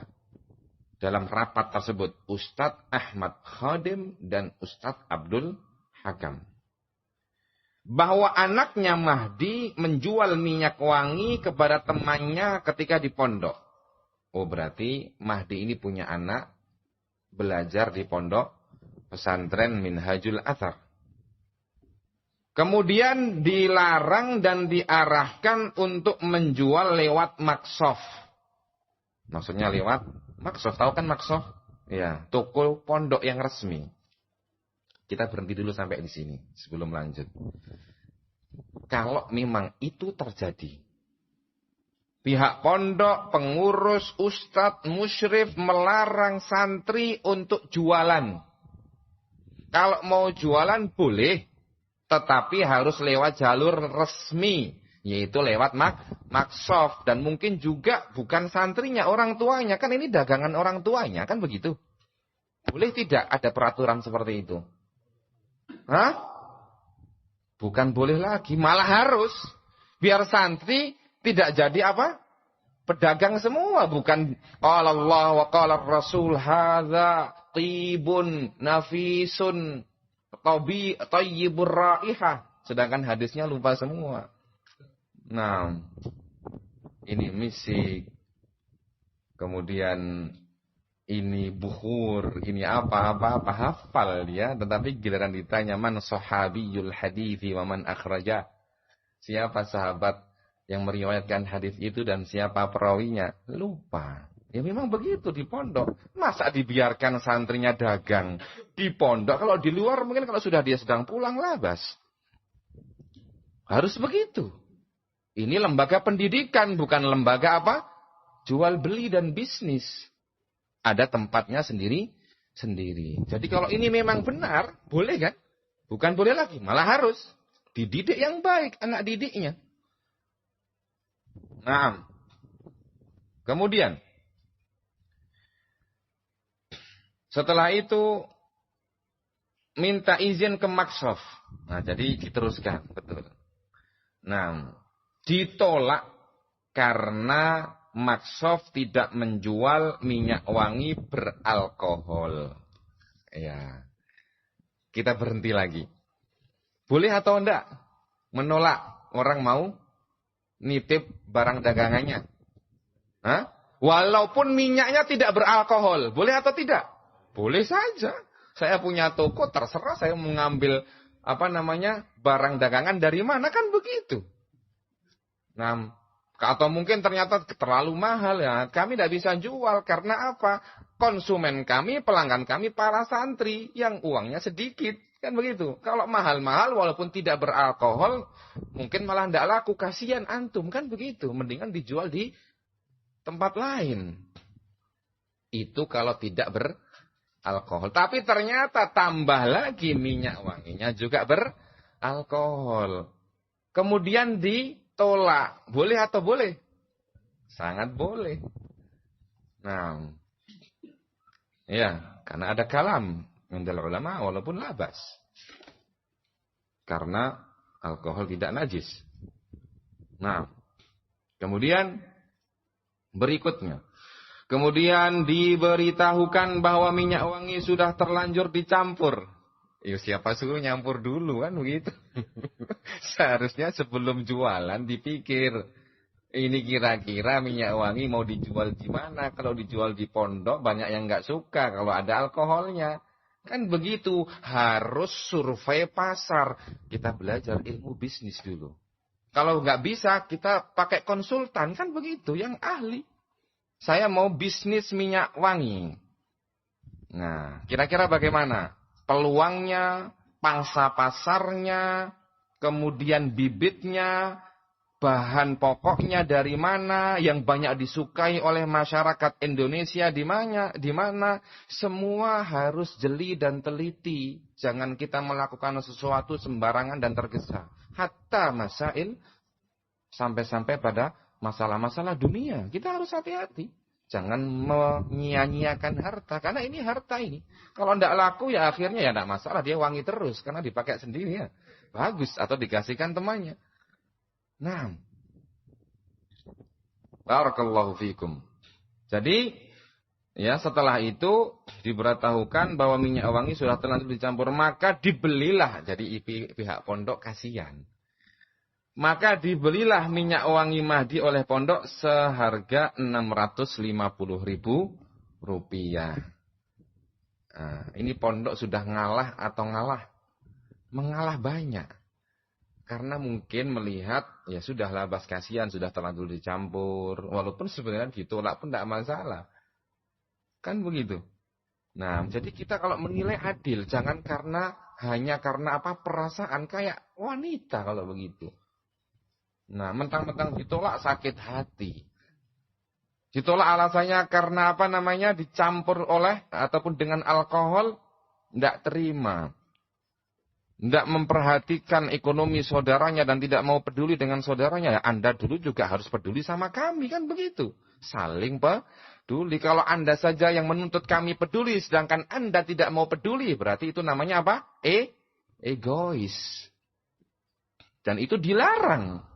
Dalam rapat tersebut, Ustadz Ahmad Khadim dan Ustadz Abdul Hakam. Bahwa anaknya Mahdi menjual minyak wangi kepada temannya ketika di pondok. Oh, berarti Mahdi ini punya anak belajar di pondok pesantren Minhajul Athar. Kemudian dilarang dan diarahkan untuk menjual lewat maksof. Maksudnya lewat maksof. Tahu kan maksof? Ya, toko pondok yang resmi. Kita berhenti dulu sampai di sini sebelum lanjut. Kalau memang itu terjadi, pihak pondok, pengurus, ustadz, musyrif melarang santri untuk jualan. Kalau mau jualan boleh. Tetapi harus lewat jalur resmi, yaitu lewat maksof. Dan mungkin juga bukan santrinya, orang tuanya. Kan ini dagangan orang tuanya, kan begitu. Boleh tidak ada peraturan seperti itu? Hah? Bukan boleh lagi, malah harus. Biar santri tidak jadi apa? Pedagang semua. Bukan qala Allah wa qala Rasul hadza tibun nafisun tayyibur raihah. Sedangkan hadisnya lupa semua. Nah, ini misik. Kemudian ini bukhur, ini apa hafal dia, tetapi giliran ditanya man sahabiyul hadithi wa man akhraja. Siapa sahabat yang meriwayatkan hadis itu dan siapa perawinya? Lupa. Ya memang begitu di pondok. Masa dibiarkan santrinya dagang di pondok? Kalau di luar mungkin kalau sudah dia sedang pulang labas. Harus begitu. Ini lembaga pendidikan, bukan lembaga apa? Jual beli dan bisnis. Ada tempatnya sendiri. Jadi kalau ini memang benar, boleh kan? Bukan boleh lagi, malah harus. Dididik yang baik anak didiknya. Nah, kemudian setelah itu minta izin ke maksof. Nah, jadi diteruskan, betul. Nah, ditolak karena maksof tidak menjual minyak wangi beralkohol. Ya, kita berhenti lagi. Boleh atau enggak menolak orang mau nitip barang dagangannya? Hah? Walaupun minyaknya tidak beralkohol, boleh atau tidak? Boleh saja. Saya punya toko, terserah saya mengambil barang dagangan dari mana, kan begitu. Nah, atau mungkin ternyata terlalu mahal ya, kami tidak bisa jual karena apa? Konsumen kami, pelanggan kami para santri yang uangnya sedikit, kan begitu. Kalau mahal-mahal walaupun tidak beralkohol, mungkin malah tidak laku, kasihan antum, kan begitu. Mendingan dijual di tempat lain. Itu kalau tidak beralkohol. Tapi ternyata tambah lagi minyak wanginya juga beralkohol. Kemudian ditolak. Boleh atau boleh? Sangat boleh. Nah, ya, karena ada kalam indal ulama walaupun labas. Karena alkohol tidak najis. Nah, kemudian berikutnya. Kemudian diberitahukan bahwa minyak wangi sudah terlanjur dicampur. Ya, siapa suruh nyampur dulu kan begitu. Seharusnya sebelum jualan dipikir. Ini kira-kira minyak wangi mau dijual di mana? Kalau dijual di pondok banyak yang nggak suka kalau ada alkoholnya. Kan begitu. Harus survei pasar. Kita belajar ilmu bisnis dulu. Kalau nggak bisa kita pakai konsultan. Kan begitu yang ahli. Saya mau bisnis minyak wangi. Nah, kira-kira bagaimana? Peluangnya, pangsa pasarnya, kemudian bibitnya, bahan pokoknya dari mana, yang banyak disukai oleh masyarakat Indonesia di mana, semua harus jeli dan teliti. Jangan kita melakukan sesuatu sembarangan dan tergesa. Hatta masail, sampai-sampai pada masalah-masalah dunia, kita harus hati-hati. Jangan menyia-nyiakan harta, karena ini harta ini. Kalau tidak laku ya akhirnya ya tidak masalah, dia wangi terus karena dipakai sendiri ya. Bagus, atau dikasihkan temannya. Nah, barakallahu fikum. Jadi, ya setelah itu diberitahukan bahwa minyak wangi sudah terlanjur dicampur, maka dibelilah. Jadi pihak pondok kasihan. Maka dibelilah minyak wangi Mahdi oleh pondok seharga 650.000 rupiah. Nah, ini pondok sudah ngalah atau ngalah? Mengalah banyak. Karena mungkin melihat, ya sudahlah bas kasihan, sudah terlanjur dicampur. Walaupun sebenarnya ditolak pun tidak masalah. Kan begitu. Nah, jadi kita kalau menilai adil, jangan hanya karena perasaan kayak wanita kalau begitu. Nah, mentang-mentang ditolak sakit hati. Ditolak alasannya karena dicampur oleh ataupun dengan alkohol, tidak terima. Tidak memperhatikan ekonomi saudaranya dan tidak mau peduli dengan saudaranya. Ya, Anda dulu juga harus peduli sama kami, kan begitu. Saling peduli. Kalau Anda saja yang menuntut kami peduli, sedangkan Anda tidak mau peduli, berarti itu namanya apa? Egois. Dan itu dilarang.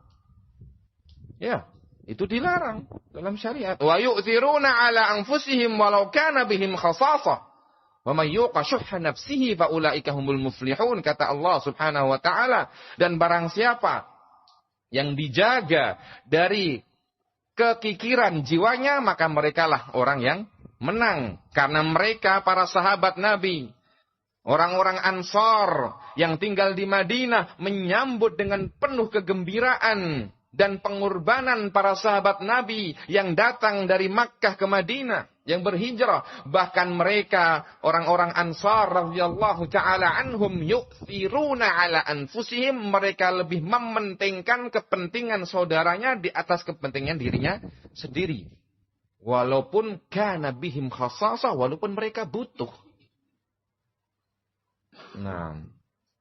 Ya, itu dilarang dalam syariat. Wa yu'thiruna 'ala anfusihim walau kana bihim khasasah. Wa may yuqa syuhha nafsihi fa ulaika humul muflihun, kata Allah Subhanahu wa taala. Dan barang siapa yang dijaga dari kekikiran jiwanya, maka merekalah orang yang menang. Karena mereka para sahabat Nabi, orang-orang Ansar yang tinggal di Madinah menyambut dengan penuh kegembiraan dan pengorbanan para sahabat Nabi yang datang dari Makkah ke Madinah, yang berhijrah. Bahkan mereka, orang-orang Ansar radhiyallahu ta'ala anhum, yu'thiruna 'ala anfusihim, mereka lebih mementingkan kepentingan saudaranya di atas kepentingan dirinya sendiri. Walaupun kana bihim khasasah, walaupun mereka butuh. Nah,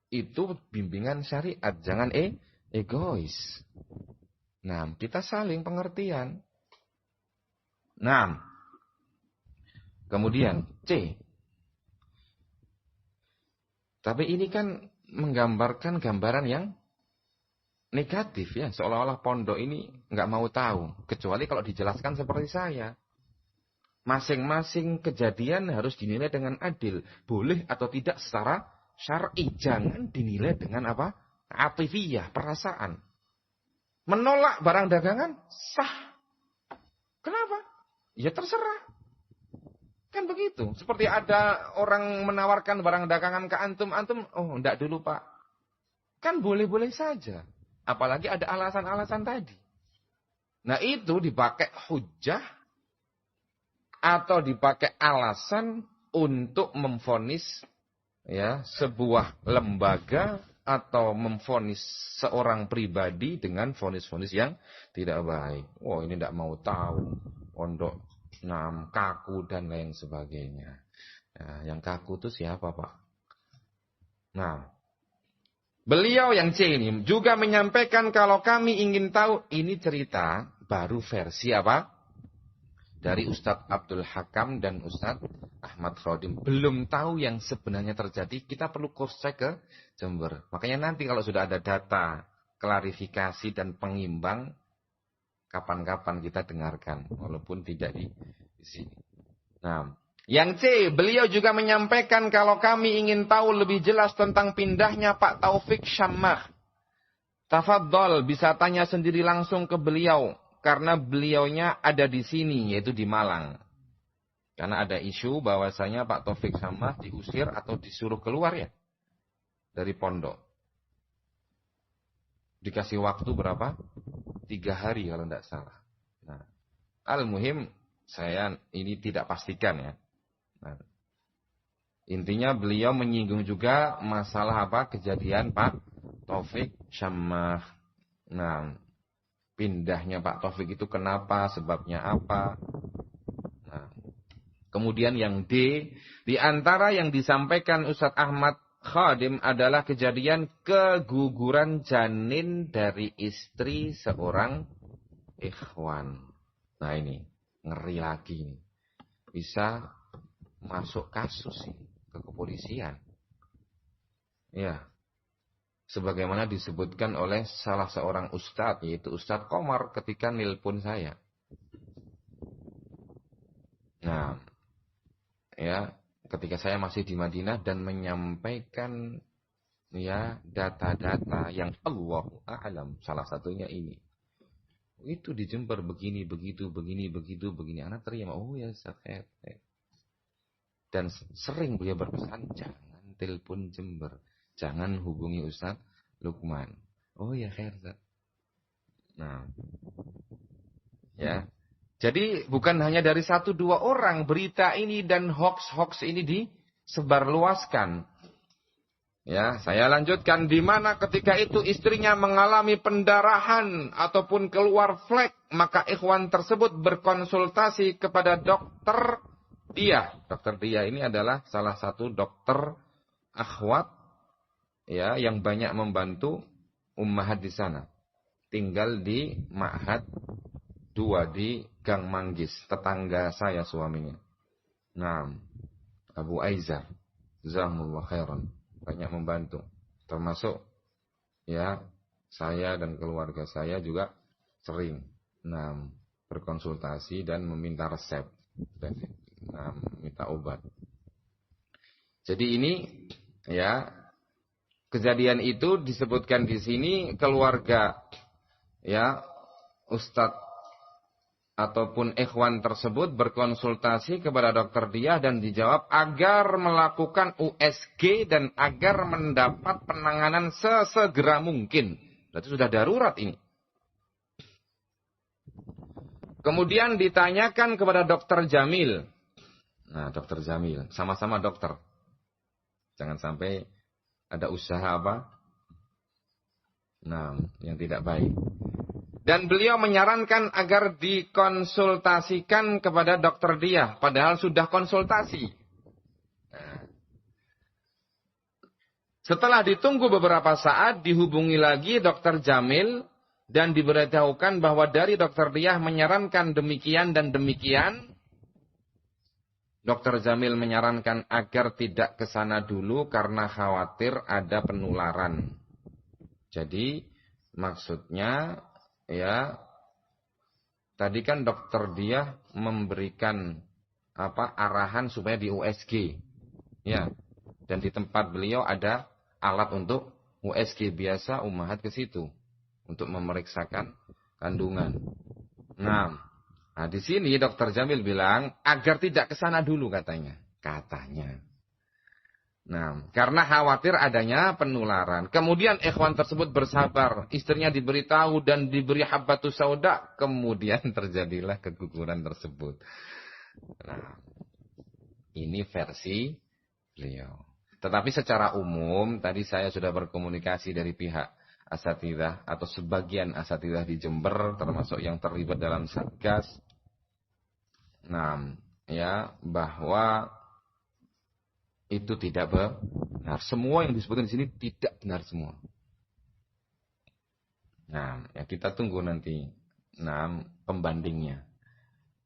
itu bimbingan syariat, jangan egois. Nah, kita saling pengertian. Nah, kemudian C. Tapi ini kan menggambarkan gambaran yang negatif ya. Seolah-olah pondok ini nggak mau tahu. Kecuali kalau dijelaskan seperti saya. Masing-masing kejadian harus dinilai dengan adil. Boleh atau tidak secara syar'i. Jangan dinilai dengan atifiyah, perasaan. Menolak barang dagangan sah. Kenapa? Ya terserah. Kan begitu. Seperti ada orang menawarkan barang dagangan ke antum, oh enggak dulu Pak. Kan boleh-boleh saja. Apalagi ada alasan-alasan tadi. Nah itu dipakai hujjah atau dipakai alasan untuk memvonis ya sebuah lembaga atau memvonis seorang pribadi dengan vonis-vonis yang tidak baik. Oh ini tidak mau tahu, pondok kaku dan lain sebagainya. Nah, yang kaku itu siapa Pak? Nah, beliau yang C ini juga menyampaikan kalau kami ingin tahu, ini cerita baru versi dari Ustadz Abdul Hakam dan Ustadz Ahmad Khodim. Belum tahu yang sebenarnya terjadi, kita perlu cross-check ke Jember. Makanya nanti kalau sudah ada data, klarifikasi dan pengimbang, kapan-kapan kita dengarkan. Walaupun tidak di sini. Nah, yang C, beliau juga menyampaikan kalau kami ingin tahu lebih jelas tentang pindahnya Pak Taufik Syamah. Tafadhol, bisa tanya sendiri langsung ke beliau. Karena beliaunya ada di sini, yaitu di Malang. Karena ada isu bahwasanya Pak Taufik Syamah diusir atau disuruh keluar ya. Dari pondok. Dikasih waktu berapa? 3 hari kalau tidak salah. Nah, al-muhim, saya ini tidak pastikan ya. Nah, intinya beliau menyinggung juga masalah kejadian Pak Taufik Syamah. Nah, pindahnya Pak Taufik itu kenapa, sebabnya apa. Nah, kemudian yang D, di antara yang disampaikan Ustadz Ahmad Khadim adalah kejadian keguguran janin dari istri seorang ikhwan. Nah ini, ngeri lagi nih. Bisa masuk kasus ini ke kepolisian. Ya, sebagaimana disebutkan oleh salah seorang ustadz, yaitu Ustadz Komar ketika nelpon saya. Nah, ya, ketika saya masih di Madinah dan menyampaikan ya data-data yang Allahu a'lam, salah satunya ini. Itu di Jember begini, begitu, begini. Anak terima, oh ya sakit. Dan sering beliau berpesan, jangan telepon Jember. Jangan hubungi Ustaz Lukman. Oh ya khair. Nah, ya. Jadi bukan hanya dari 1-2 orang berita ini dan hoax ini disebarluaskan. Ya, saya lanjutkan, di mana ketika itu istrinya mengalami pendarahan ataupun keluar flek, maka ikhwan tersebut berkonsultasi kepada dokter dia. Dokter dia ini adalah salah satu dokter akhwat ya yang banyak membantu ummahat di sana. Tinggal di Ma'had 2 di Gang Manggis, tetangga saya suaminya. Nah, Abu Aizar, jazakumullah khairan, banyak membantu. Termasuk ya saya dan keluarga saya juga sering berkonsultasi dan meminta resep dan minta obat. Jadi ini ya kejadian itu disebutkan di sini, keluarga ya Ustadz ataupun ikhwan tersebut berkonsultasi kepada dokter dia dan dijawab agar melakukan USG dan agar mendapat penanganan sesegera mungkin. Berarti sudah darurat ini. Kemudian ditanyakan kepada dokter Jamil. Nah, dokter Jamil, sama-sama dokter. Jangan sampai ada usaha apa? Nah, yang tidak baik. Dan beliau menyarankan agar dikonsultasikan kepada dokter dia, padahal sudah konsultasi. Nah. Setelah ditunggu beberapa saat, dihubungi lagi dokter Jamil dan diberitahukan bahwa dari dokter dia menyarankan demikian dan demikian. Dokter Jamil menyarankan agar tidak ke sana dulu karena khawatir ada penularan. Jadi maksudnya ya, tadi kan dokter dia memberikan arahan supaya di USG, ya, dan di tempat beliau ada alat untuk USG biasa, ummahat ke situ untuk memeriksakan kandungan. Nah, di sini dokter Jamil bilang agar tidak ke sana dulu katanya. Nah, karena khawatir adanya penularan. Kemudian ikhwan tersebut bersabar. Istrinya diberitahu dan diberi habbatus sauda. Kemudian terjadilah keguguran tersebut. Nah, ini versi beliau. Tetapi secara umum, tadi saya sudah berkomunikasi dari pihak asatidzah atau sebagian asatidzah di Jember, termasuk yang terlibat dalam Satgas. Nah, ya, bahwa itu tidak benar. Semua yang disebutkan di sini tidak benar semua. Nah, ya kita tunggu nanti pembandingnya.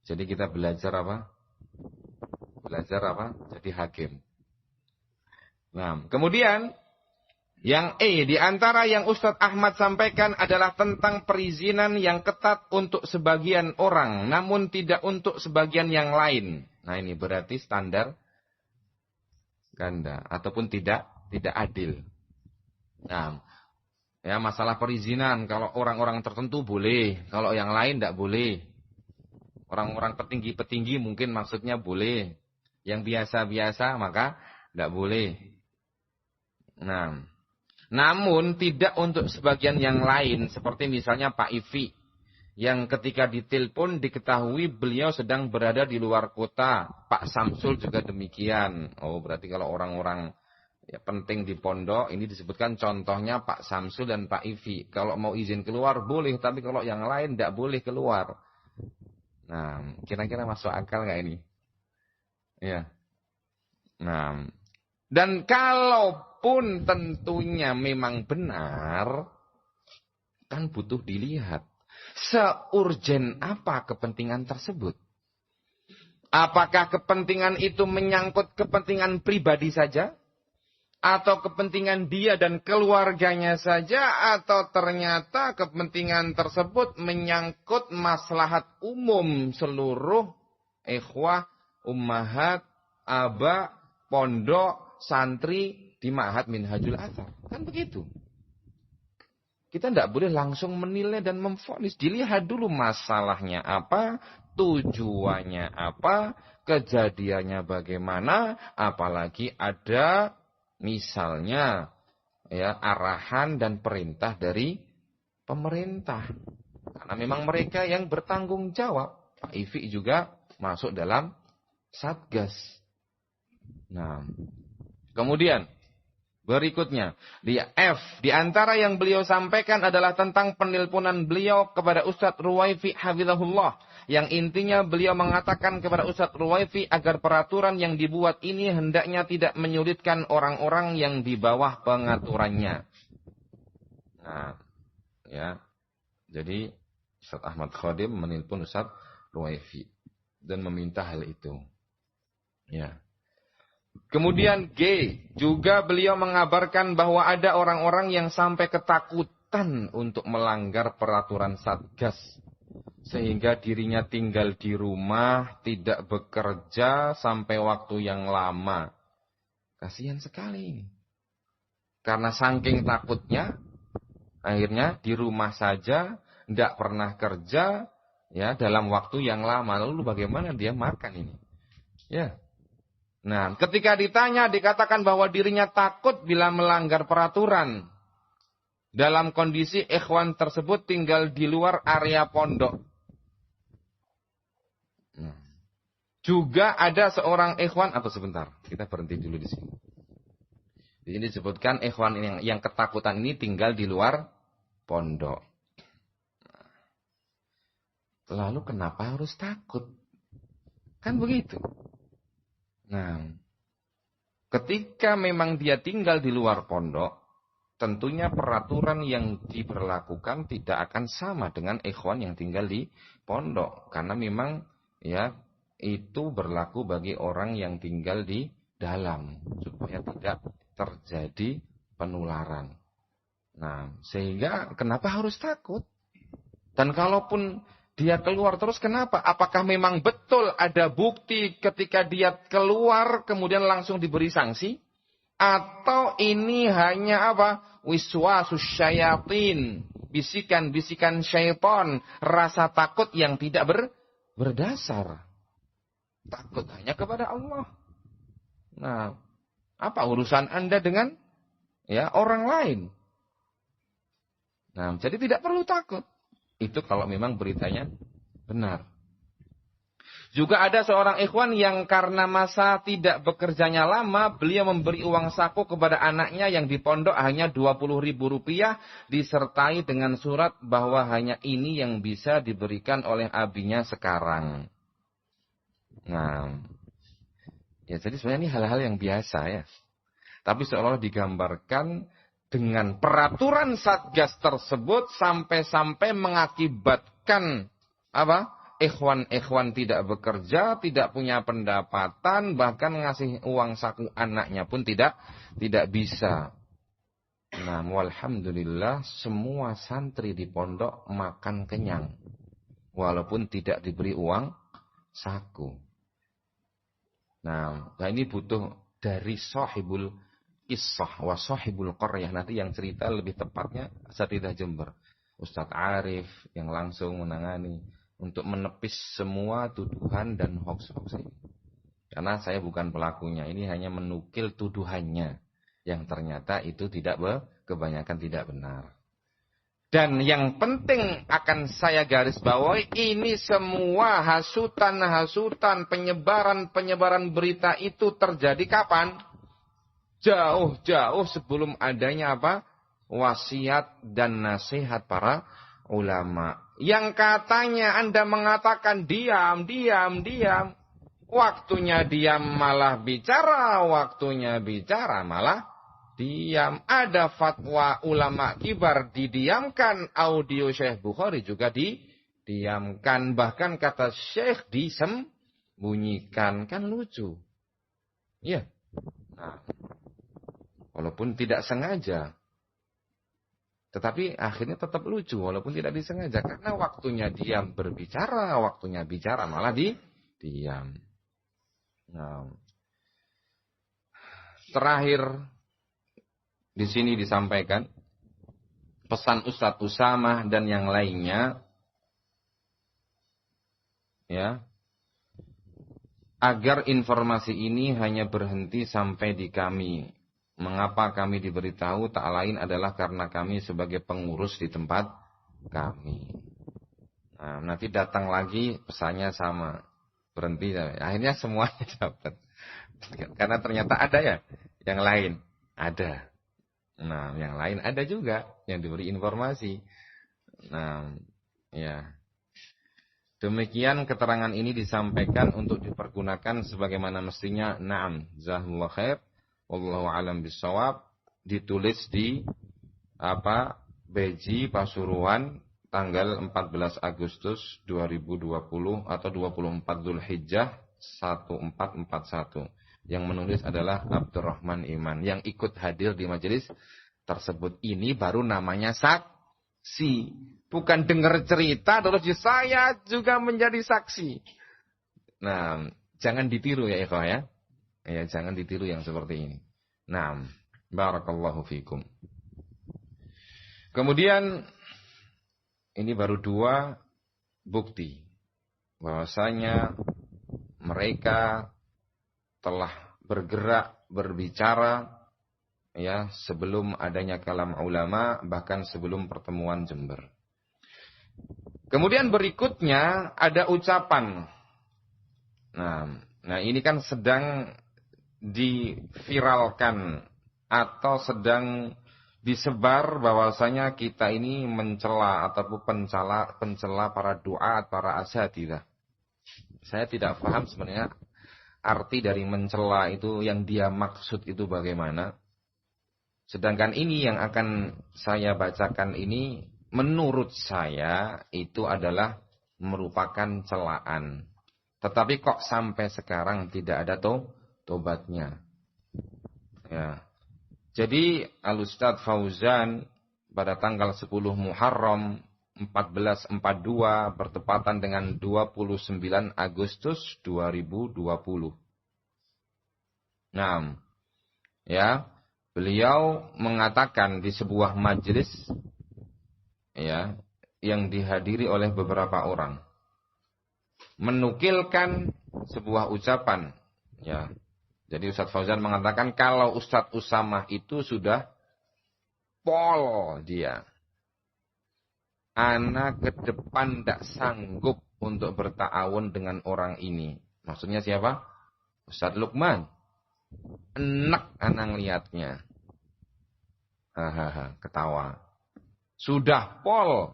Jadi kita belajar apa? Jadi hakim. Nah, kemudian yang di antara yang Ustadz Ahmad sampaikan adalah tentang perizinan yang ketat untuk sebagian orang, namun tidak untuk sebagian yang lain. Nah, ini berarti standar ganda ataupun tidak adil. Nah, ya masalah perizinan, kalau orang-orang tertentu boleh, kalau yang lain tidak boleh. Orang-orang petinggi-petinggi mungkin maksudnya boleh, yang biasa-biasa maka tidak boleh. Nah, namun tidak untuk sebagian yang lain, seperti misalnya Pak Ivi, yang ketika ditelepon diketahui beliau sedang berada di luar kota. Pak Samsul juga demikian. Oh, berarti kalau orang-orang Ya, penting di pondok, ini disebutkan contohnya Pak Samsul dan Pak Ivi. Kalau mau izin keluar boleh, tapi kalau yang lain tidak boleh keluar. Nah, kira-kira masuk akal nggak ini? Ya. Nah, dan kalaupun tentunya memang benar, kan butuh dilihat. Seurgen apa kepentingan tersebut? Apakah kepentingan itu menyangkut kepentingan pribadi saja? Atau kepentingan dia dan keluarganya saja? Atau ternyata kepentingan tersebut menyangkut maslahat umum seluruh ikhwah, ummahat, aba, pondok, santri di Ma'had Minhajul Athar. Kan begitu. Kita tidak boleh langsung menilai dan memvonis. Dilihat dulu masalahnya apa, tujuannya apa, kejadiannya bagaimana, apalagi ada misalnya ya arahan dan perintah dari pemerintah. Karena memang mereka yang bertanggung jawab. Pak Ivi juga masuk dalam Satgas. Nah, kemudian berikutnya, di antara yang beliau sampaikan adalah tentang penelponan beliau kepada Ustadz Ruwaifi hafizahullah. Yang intinya beliau mengatakan kepada Ustadz Ruwaifi agar peraturan yang dibuat ini hendaknya tidak menyulitkan orang-orang yang di bawah pengaturannya. Nah, ya. Jadi Ustadz Ahmad Khadim menelpon Ustadz Ruwaifi dan meminta hal itu. Ya. Kemudian G, juga beliau mengabarkan bahwa ada orang-orang yang sampai ketakutan untuk melanggar peraturan Satgas. Sehingga dirinya tinggal di rumah, tidak bekerja sampai waktu yang lama. Kasihan sekali ini. Karena saking takutnya, akhirnya di rumah saja, tidak pernah kerja, ya dalam waktu yang lama. Lalu bagaimana dia makan ini? Ya. Nah, ketika ditanya, dikatakan bahwa dirinya takut bila melanggar peraturan. Dalam kondisi ikhwan tersebut tinggal di luar area pondok. Juga ada seorang ikhwan, atau sebentar, kita berhenti dulu di sini. Di sini disebutkan ikhwan yang ketakutan ini tinggal di luar pondok. Lalu kenapa harus takut? Kan begitu. Nah, ketika memang dia tinggal di luar pondok, tentunya peraturan yang diberlakukan tidak akan sama dengan ikhwan yang tinggal di pondok. Karena memang ya itu berlaku bagi orang yang tinggal di dalam, supaya tidak terjadi penularan. Nah, sehingga kenapa harus takut? Dan kalaupun dia keluar terus, kenapa? Apakah memang betul ada bukti ketika dia keluar kemudian langsung diberi sanksi? Atau ini hanya apa? Wiswasus syayatin, bisikan-bisikan syaitan, rasa takut yang tidak berdasar. Takut hanya kepada Allah. Nah, apa urusan Anda dengan ya orang lain? Nah, jadi tidak perlu takut. Itu kalau memang beritanya benar. Juga ada seorang ikhwan yang karena masa tidak bekerjanya lama, beliau memberi uang saku kepada anaknya yang di pondok hanya Rp20.000, disertai dengan surat bahwa hanya ini yang bisa diberikan oleh abinya sekarang. Nah, ya jadi sebenarnya ini hal-hal yang biasa ya. Tapi seolah digambarkan dengan peraturan Satgas tersebut sampai-sampai mengakibatkan apa? Ikhwan tidak bekerja, tidak punya pendapatan, bahkan ngasih uang saku anaknya pun tidak bisa. Nah, walhamdulillah semua santri di pondok makan kenyang, walaupun tidak diberi uang saku. Nah, ini butuh dari sahibul Kisah wa sahibul qaryah, nanti yang cerita lebih tepatnya Asatidzah Jember, Ustadz Arif yang langsung menangani untuk menepis semua tuduhan dan hoax-hoax ini. Karena saya bukan pelakunya, ini hanya menukil tuduhannya yang ternyata itu kebanyakan tidak benar. Dan yang penting akan saya garis bawahi, ini semua hasutan-hasutan, penyebaran berita itu terjadi kapan? jauh-jauh sebelum adanya apa? Wasiat dan nasihat para ulama. Yang katanya Anda mengatakan diam. Waktunya diam malah bicara, waktunya bicara malah diam. Ada fatwa ulama kibar didiamkan, audio Syekh Bukhari juga didiamkan. Bahkan kata Syekh disembunyikan. Kan lucu. Iya. Nah, walaupun tidak sengaja. Tetapi akhirnya tetap lucu walaupun tidak disengaja. Karena waktunya diam berbicara, waktunya bicara malah diam. Nah, terakhir di sini disampaikan pesan Ustadz Usamah dan yang lainnya, ya, agar informasi ini hanya berhenti sampai di kami. Mengapa kami diberitahu? Tak lain adalah karena kami sebagai pengurus di tempat kami. Nah, nanti datang lagi pesannya sama. Berhenti. Akhirnya semuanya dapat. Karena ternyata ada ya. Yang lain. Ada. Nah, yang lain ada juga. Yang diberi informasi. Nah, ya. Demikian keterangan ini disampaikan untuk dipergunakan sebagaimana mestinya. Naam. Jazakumullah khair. Wallahu a'lam bishawab. Ditulis di Beji Pasuruan tanggal 14 Agustus 2020 atau 24 Dzulhijjah 1441. Yang menulis adalah Abdurrahman Iman. Yang ikut hadir di majelis tersebut. Ini baru namanya saksi. Bukan dengar cerita terus saya juga menjadi saksi. Nah, jangan ditiru ya ikhwah ya. Ya, jangan ditiru yang seperti ini. Naam, barakallahu fikum. Kemudian ini baru 2 bukti bahwasanya mereka telah bergerak berbicara ya sebelum adanya kalam ulama, bahkan sebelum pertemuan Jember. Kemudian berikutnya ada ucapan. Nah ini kan sedang diviralkan atau sedang disebar bahwasanya kita ini mencela ataupun pencela para duat, para asatidzah. Saya tidak paham sebenarnya arti dari mencela itu yang dia maksud itu bagaimana. Sedangkan ini yang akan saya bacakan ini menurut saya itu adalah merupakan celaan. Tetapi kok sampai sekarang tidak ada tobatnya. Ya. Jadi Al-Ustadz Fauzan pada tanggal 10 Muharram 1442 bertepatan dengan 29 Agustus 2020. Nah, ya, beliau mengatakan di sebuah majelis ya yang dihadiri oleh beberapa orang menukilkan sebuah ucapan ya. Jadi Ustadz Fauzan mengatakan kalau Ustadz Usamah itu sudah pol dia. Anak ke depan tidak sanggup untuk berta'awun dengan orang ini. Maksudnya siapa? Ustadz Lukman. Enak anak lihatnya. Hahaha, ketawa. Sudah pol.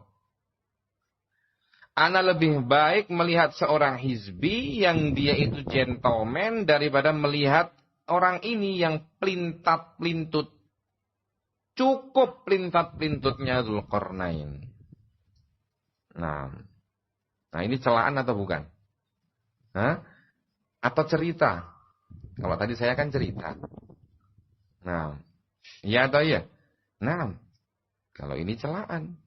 Ana lebih baik melihat seorang hizbi yang dia itu gentleman daripada melihat orang ini yang pelintat-pelintut. Cukup pelintat-pelintutnya Dzulqarnain. Nah ini celaan atau bukan? Hah? Atau cerita? Kalau tadi saya kan cerita. Nah, iya atau iya? Nah, kalau ini celaan.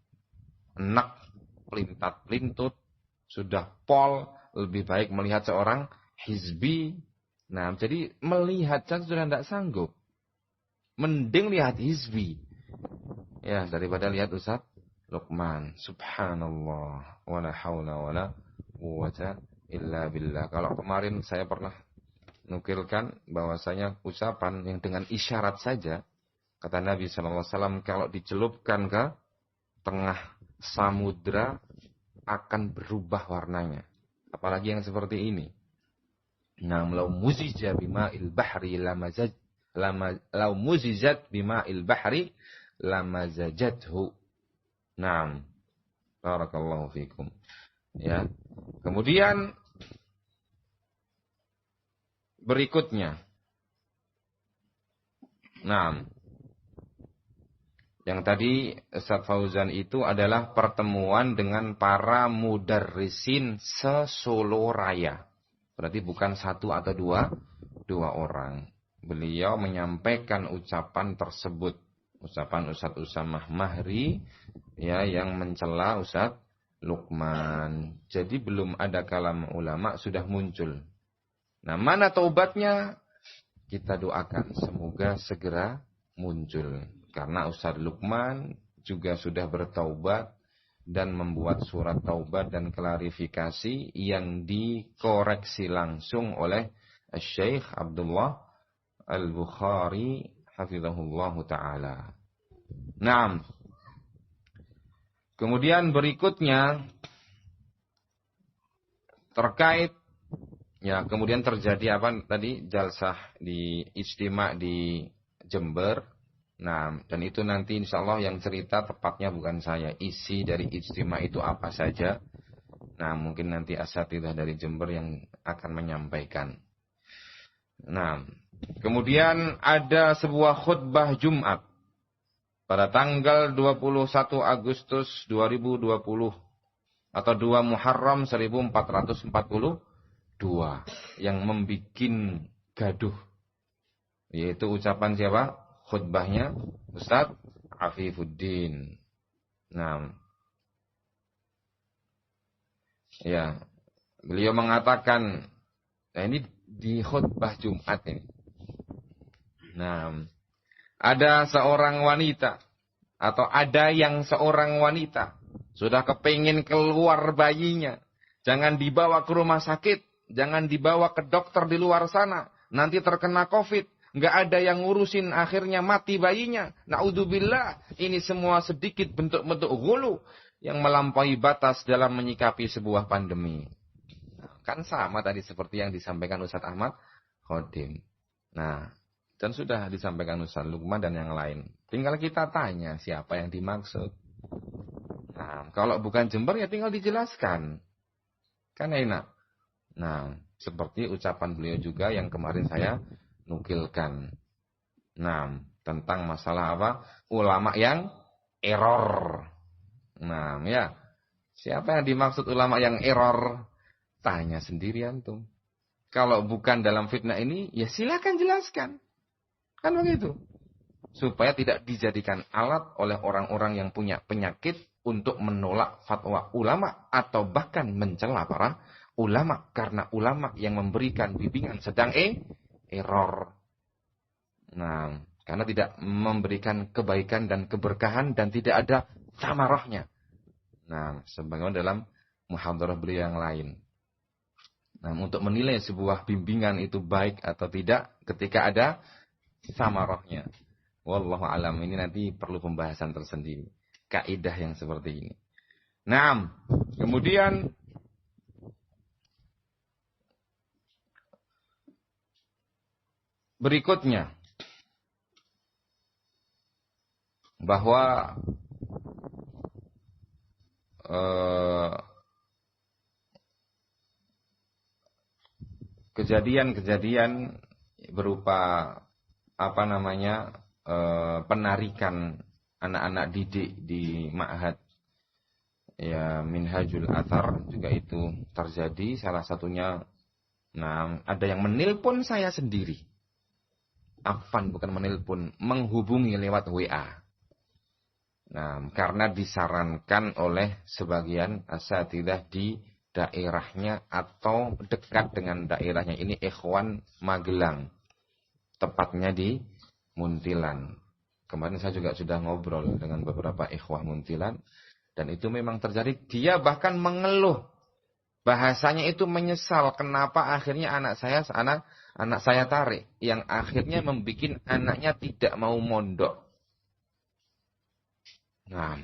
Enak. Pelintat-pelintut, sudah pol, lebih baik melihat seorang hizbi. Nah, jadi melihat saja sudah tidak sanggup. Mending lihat hizbi. Ya, daripada lihat Ustaz Luqman. Subhanallah. Wala hawla wala quwwata illa billah. Kalau kemarin saya pernah nukilkan bahwasanya ucapan yang dengan isyarat saja, kata Nabi SAW, kalau dicelupkan ke tengah samudra akan berubah warnanya. Apalagi yang seperti ini. Nah, law muzija bima'il bahri lamazaj Lau muzizat bima'il bahri lamazajathu. Naam. Barakallahu fikum. Ya. Kemudian berikutnya. Naam. Yang tadi Ustaz Fauzan itu adalah pertemuan dengan para mudarrisin se-Solo Raya. Berarti bukan satu atau dua orang. Beliau menyampaikan ucapan tersebut. Ucapan Ustaz Usamah Mahri ya, yang mencela Ustaz Luqman. Jadi belum ada kalam ulama sudah muncul. Nah, mana taubatnya? Kita doakan semoga segera muncul. Karena Ustaz Luqman juga sudah bertaubat dan membuat surat taubat dan klarifikasi yang dikoreksi langsung oleh Syekh Abdullah Al-Bukhari hafizahullah ta'ala. Naam. Kemudian berikutnya terkait ya, kemudian terjadi apa tadi, jalsah di ijtima' di Jember. Nah, dan itu nanti insyaallah yang cerita tepatnya bukan saya. Isi dari ijtima' itu apa saja. Nah, mungkin nanti asatidzah dari Jember yang akan menyampaikan. Nah, kemudian ada sebuah khutbah Jumat pada tanggal 21 Agustus 2020 atau 2 Muharram 1442 yang membikin gaduh. Yaitu ucapan siapa? Khutbahnya Ustaz Afifuddin. Nah, ya, beliau mengatakan, nah ini di khutbah Jumat ini. Nah, ada seorang wanita atau ada yang seorang wanita sudah kepingin keluar bayinya, jangan dibawa ke rumah sakit, jangan dibawa ke dokter di luar sana, nanti terkena COVID. Nggak ada yang ngurusin, akhirnya mati bayinya. Na'udzubillah. Ini semua sedikit bentuk-bentuk ghulu yang melampaui batas dalam menyikapi sebuah pandemi. Kan sama tadi seperti yang disampaikan Ustaz Ahmad Khodim. Nah, dan sudah disampaikan Ustaz Luqman dan yang lain. Tinggal kita tanya siapa yang dimaksud. Nah, kalau bukan Jember ya tinggal dijelaskan. Kan enak. Nah, seperti ucapan beliau juga yang kemarin saya nukilkan. Nah, tentang masalah apa? Ulama yang error. Nah, ya. Siapa yang dimaksud ulama yang error? Tanya sendiri antum. Kalau bukan dalam fitnah ini, ya silakan jelaskan. Kan begitu. Supaya tidak dijadikan alat oleh orang-orang yang punya penyakit untuk menolak fatwa ulama atau bahkan mencela para ulama. Karena ulama yang memberikan bimbingan sedang error. Nah, karena tidak memberikan kebaikan dan keberkahan dan tidak ada samarahnya. Nah, sebagaimana dalam muhadarah beliau yang lain. Nah, untuk menilai sebuah bimbingan itu baik atau tidak ketika ada samarahnya. Wallahu alam, ini nanti perlu pembahasan tersendiri. Kaidah yang seperti ini. Nah, kemudian berikutnya bahwa kejadian-kejadian berupa apa namanya penarikan anak-anak didik di ma'had ya Minhajul Athar juga itu terjadi. Salah satunya, nah, ada yang menelpon saya sendiri. Afwan, bukan menelpon, menghubungi lewat WA. Nah, karena disarankan oleh sebagian asatidzah di daerahnya atau dekat dengan daerahnya ini, Ikhwan Magelang, tepatnya di Muntilan. Kemarin saya juga sudah ngobrol dengan beberapa ikhwah Muntilan dan itu memang terjadi. Dia bahkan mengeluh, bahasanya itu menyesal kenapa akhirnya anak saya tarik, yang akhirnya membuat anaknya tidak mau mondok. Nah,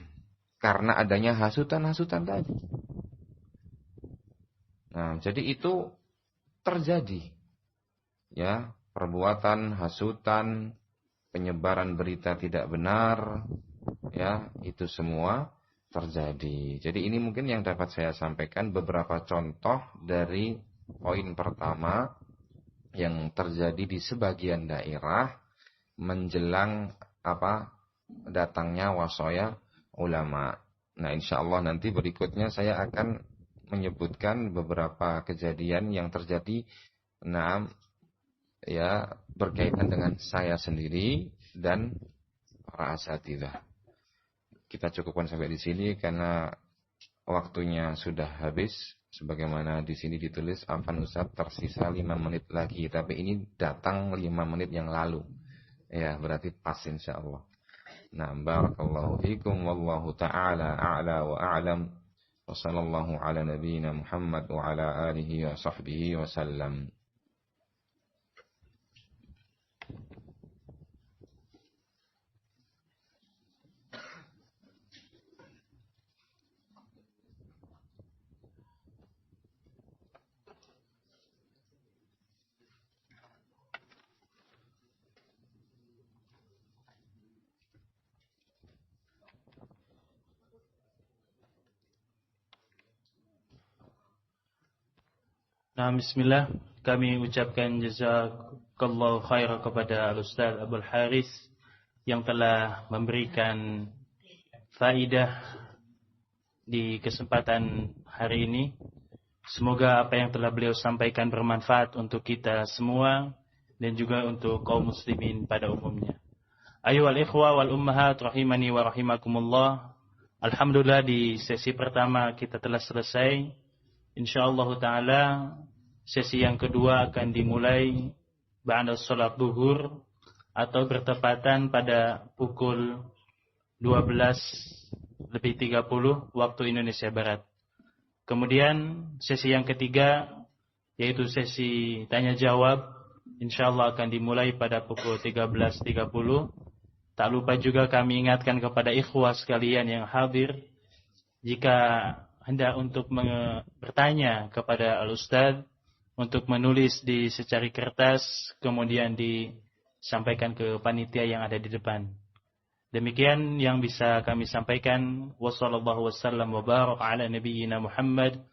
karena adanya hasutan-hasutan tadi. Nah, jadi itu terjadi. Ya, perbuatan hasutan, penyebaran berita tidak benar, ya, itu semua terjadi. Jadi ini mungkin yang dapat saya sampaikan beberapa contoh dari poin pertama yang terjadi di sebagian daerah menjelang datangnya wasaya ulama. Nah, insya Allah nanti berikutnya saya akan menyebutkan beberapa kejadian yang terjadi, ya, berkaitan dengan saya sendiri dan para asatidzah. Kita cukupkan sampai di sini karena waktunya sudah habis. Sebagaimana di sini ditulis, Afan Ustaz tersisa 5 menit lagi. Tapi ini datang 5 menit yang lalu. Ya, berarti pas insyaallah. Nah, barakallahu fikum wallahu ta'ala a'la wa a'lam. Wa sallallahu ala nabiyyina Muhammad wa ala alihi wa sahbihi wa sallam. Nah, bismillah, kami ucapkan jazakallahu khairan kepada Al-Ustaz Abdul Haris yang telah memberikan faidah di kesempatan hari ini. Semoga apa yang telah beliau sampaikan bermanfaat untuk kita semua dan juga untuk kaum muslimin pada umumnya. Ayyuhal ikhwa wal ummahat rahimani wa rahimakumullah. Alhamdulillah di sesi pertama kita telah selesai. InsyaAllah ta'ala sesi yang kedua akan dimulai ba'da sholat zuhur atau bertepatan pada pukul 12:30 waktu Indonesia Barat. Kemudian sesi yang ketiga yaitu sesi tanya jawab, insyaallah akan dimulai pada pukul 13.30. Tak lupa juga kami ingatkan kepada ikhwah sekalian yang hadir, jika hendak untuk bertanya kepada Al-Ustaz, untuk menulis di secari kertas, kemudian disampaikan ke panitia yang ada di depan. Demikian yang bisa kami sampaikan. Wassallallahu wassallam wa barak ala nabiyyina Muhammad